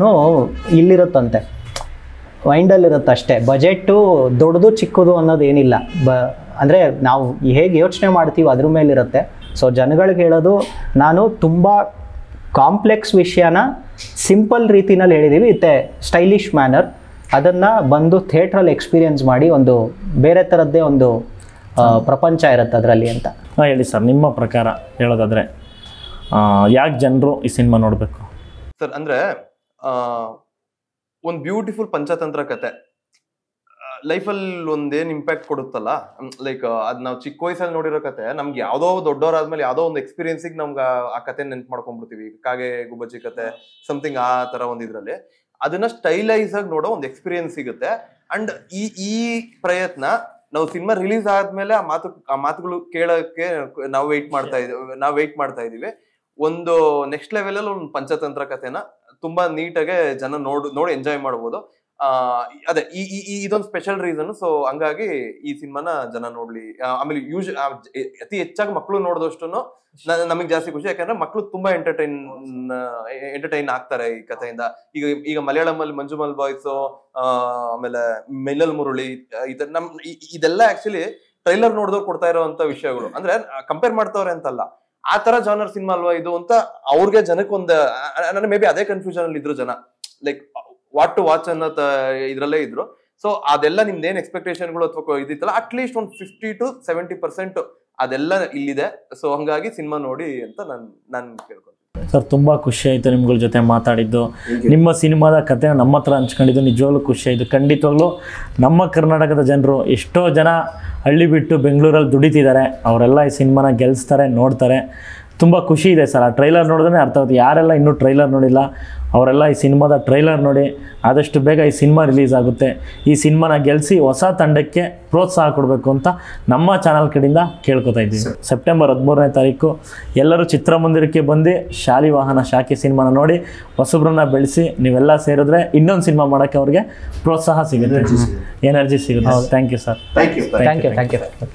ಇಲ್ಲಿರುತ್ತಂತೆ, ಮೈಂಡಲ್ಲಿರುತ್ತೆ ಅಷ್ಟೇ. ಬಜೆಟ್ಟು ದೊಡ್ಡದು ಚಿಕ್ಕದು ಅನ್ನೋದೇನಿಲ್ಲ. ಅಂದರೆ ನಾವು ಹೇಗೆ ಯೋಚನೆ ಮಾಡ್ತೀವಿ ಅದ್ರ ಮೇಲಿರುತ್ತೆ. ಸೊ ಜನಗಳಿಗೆ ಹೇಳೋದು, ನಾನು ತುಂಬ ಕಾಂಪ್ಲೆಕ್ಸ್ ವಿಷಯನ ಸಿಂಪಲ್ ರೀತಿನಲ್ಲಿ ಹೇಳಿದ್ದೀವಿ ವಿತ್ ಎ ಸ್ಟೈಲಿಶ್ ಮ್ಯಾನರ್. ಅದನ್ನು ಬಂದು ಥಿಯೇಟ್ರಲ್ಲಿ ಎಕ್ಸ್ಪೀರಿಯನ್ಸ್ ಮಾಡಿ ಒಂದು ಬೇರೆ ಥರದ್ದೇ ಒಂದು ಪ್ರಪಂಚ ಇರುತ್ತೆ ಅದರಲ್ಲಿ ಅಂತ. ಹೇಳಿ ಸರ್, ನಿಮ್ಮ ಪ್ರಕಾರ ಹೇಳೋದಾದರೆ ಯಾಕೆ ಜನರು ಈ ಸಿನಿಮಾ ನೋಡಬೇಕು ಸರ್? ಅಂದರೆ ಒಂದು ಬ್ಯೂಟಿಫುಲ್ ಪಂಚತಂತ್ರ ಕತೆ ಲೈಫಲ್ಲಿ ಒಂದೇನು ಇಂಪ್ಯಾಕ್ಟ್ ಕೊಡುತ್ತಲ್ಲ, ಲೈಕ್ ಅದು ನಾವು ಚಿಕ್ಕ ವಯಸ್ಸಲ್ಲಿ ನೋಡಿರೋ ಕತೆ ನಮ್ಗೆ ಯಾವುದೋ ದೊಡ್ಡವರಾದ್ಮೇಲೆ ಯಾವುದೋ ಒಂದು ಎಕ್ಸ್ಪೀರಿಯನ್ಸಿಗೆ ನಮ್ಗೆ ಆ ಕತೆ ನೆನ್ಪು ಮಾಡ್ಕೊಂಡ್ಬಿಡ್ತೀವಿ. ಕಾಗೆ ಗುಬ್ಬಚ್ಚಿ ಕತೆ ಸಮಥಿಂಗ್ ಆ ಥರ ಒಂದು ಇದರಲ್ಲಿ ಅದನ್ನ ಸ್ಟೈಲೈಸ್ ಆಗಿ ನೋಡೋ ಒಂದು ಎಕ್ಸ್ಪೀರಿಯನ್ಸ್ ಸಿಗುತ್ತೆ. ಅಂಡ್ ಈ ಪ್ರಯತ್ನ ನಾವು ಸಿನಿಮಾ ರಿಲೀಸ್ ಆದ್ಮೇಲೆ ಆ ಮಾತುಗಳು ಕೇಳೋಕ್ಕೆ ನಾವು ವೆಯ್ಟ್ ಮಾಡ್ತಾ ಇದೀವಿ. ಒಂದು ನೆಕ್ಸ್ಟ್ ಲೆವೆಲ್ ಅಲ್ಲಿ ಒಂದು ಪಂಚತಂತ್ರ ಕತೆನ ತುಂಬಾ ನೀಟಾಗೆ ಜನ ನೋಡಿ ಎಂಜಾಯ್ ಮಾಡ್ಬೋದು. ಅದೇ ಇದೊಂದು ಸ್ಪೆಷಲ್ ರೀಸನ್. ಸೊ ಹಂಗಾಗಿ ಈ ಸಿನಿಮಾನ ಜನ ನೋಡ್ಲಿ. ಆಮೇಲೆ ಅತಿ ಹೆಚ್ಚಾಗಿ ಮಕ್ಕಳು ನೋಡಿದಷ್ಟು ನಮಗೆ ಜಾಸ್ತಿ ಖುಷಿ, ಯಾಕಂದ್ರೆ ಮಕ್ಕಳು ತುಂಬಾ ಎಂಟರ್ಟೈನ್ ಆಗ್ತಾರೆ ಈ ಕಥೆಯಿಂದ. ಈಗ ಮಲಯಾಳಮಲ್ಲಿ ಮಂಜುಮಲ್ ಬಾಯ್ಸ್, ಆಮೇಲೆ ಮೆಲ್ಲಲ್ ಮುರಳಿ, ಇದೆಲ್ಲ ಆಕ್ಚುಲಿ ಟ್ರೈಲರ್ ನೋಡಿದವ್ರು ಕೊಡ್ತಾ ಇರೋಂತ ವಿಷಯಗಳು. ಅಂದ್ರೆ ಕಂಪೇರ್ ಮಾಡ್ತವ್ರೆ ಅಂತಲ್ಲ, ಆ ತರ ಜಾನರ್ ಸಿನಿಮಾ ಅಲ್ವಾ ಇದು ಅಂತ ಅವ್ರಿಗೆ ಜನಕ್ಕೊಂದು ಮೇ ಬಿ ಅದೇ ಕನ್ಫ್ಯೂಷನ್ ಅಲ್ಲಿ ಇದ್ರು ಜನ, ಲೈಕ್ ವಾಟ್ ಟು ವಾಚ್ ಅನ್ನೋ ಇದ್ರಲ್ಲೇ ಇದ್ರು. ಸೊ ಅದೆಲ್ಲ ನಿಮ್ದೇನ್ ಎಕ್ಸ್ಪೆಕ್ಟೇಷನ್ಗಳು ಅಥವಾ ಇದಿತ್ತಲ್ಲ, ಅಟ್ಲೀಸ್ಟ್ ಒಂದು 50 to 70% ಅದೆಲ್ಲ ಇಲ್ಲಿದೆ. ಸೊ ಹಂಗಾಗಿ ಸಿನಿಮಾ ನೋಡಿ ಅಂತ ನಾನು ಕೇಳ್ಕೊಂತೀನಿ. ಸರ್, ತುಂಬ ಖುಷಿ ಆಯಿತು ನಿಮ್ಗಳ ಜೊತೆ ಮಾತಾಡಿದ್ದು. ನಿಮ್ಮ ಸಿನಿಮಾದ ಕಥೆನ ನಮ್ಮ ಹತ್ರ ಹಂಚ್ಕೊಂಡಿದ್ದು ನಿಜವಾಗ್ಲೂ ಖುಷಿ ಆಯಿತು. ಖಂಡಿತವಾಗ್ಲೂ ನಮ್ಮ ಕರ್ನಾಟಕದ ಜನರು ಎಷ್ಟೋ ಜನ ಹಳ್ಳಿ ಬಿಟ್ಟು ಬೆಂಗಳೂರಲ್ಲಿ ದುಡಿತಿದ್ದಾರೆ, ಅವರೆಲ್ಲ ಈ ಸಿನಿಮಾನ ಗೆಲ್ಲಿಸ್ತಾರೆ, ನೋಡ್ತಾರೆ. ತುಂಬ ಖುಷಿ ಇದೆ ಸರ್. ಆ ಟ್ರೈಲರ್ ನೋಡಿದ್ರೆ ಅರ್ಥ ಆಗುತ್ತೆ. ಯಾರೆಲ್ಲ ಇನ್ನೂ ಟ್ರೈಲರ್ ನೋಡಿಲ್ಲ ಅವರೆಲ್ಲ ಈ ಸಿನಿಮಾದ ಟ್ರೈಲರ್ ನೋಡಿ. ಆದಷ್ಟು ಬೇಗ ಈ ಸಿನಿಮಾ ರಿಲೀಸ್ ಆಗುತ್ತೆ. ಈ ಸಿನಿಮಾನ ಗೆಲ್ಲಿಸಿ ಹೊಸ ತಂಡಕ್ಕೆ ಪ್ರೋತ್ಸಾಹ ಕೊಡಬೇಕು ಅಂತ ನಮ್ಮ ಚಾನಲ್ ಕಡೆಯಿಂದ ಕೇಳ್ಕೊತಾ ಇದ್ದೀವಿ. ಸೆಪ್ಟೆಂಬರ್ 13ನೇ ತಾರೀಕು ಎಲ್ಲರೂ ಚಿತ್ರಮಂದಿರಕ್ಕೆ ಬಂದು ಶಾಲಿವಾಹನ ಶಾಖೆ ಸಿನಿಮಾನ ನೋಡಿ ಹೊಸಬ್ರನ್ನ ಬೆಳೆಸಿ ನೀವೆಲ್ಲ ಸೇರಿದ್ರೆ ಇನ್ನೊಂದು ಸಿನಿಮಾ ಮಾಡೋಕ್ಕೆ ಅವ್ರಿಗೆ ಪ್ರೋತ್ಸಾಹ ಸಿಗುತ್ತೆ, ಎನರ್ಜಿ ಸಿಗುತ್ತೆ. Thank you sir. Thank you. Thank you.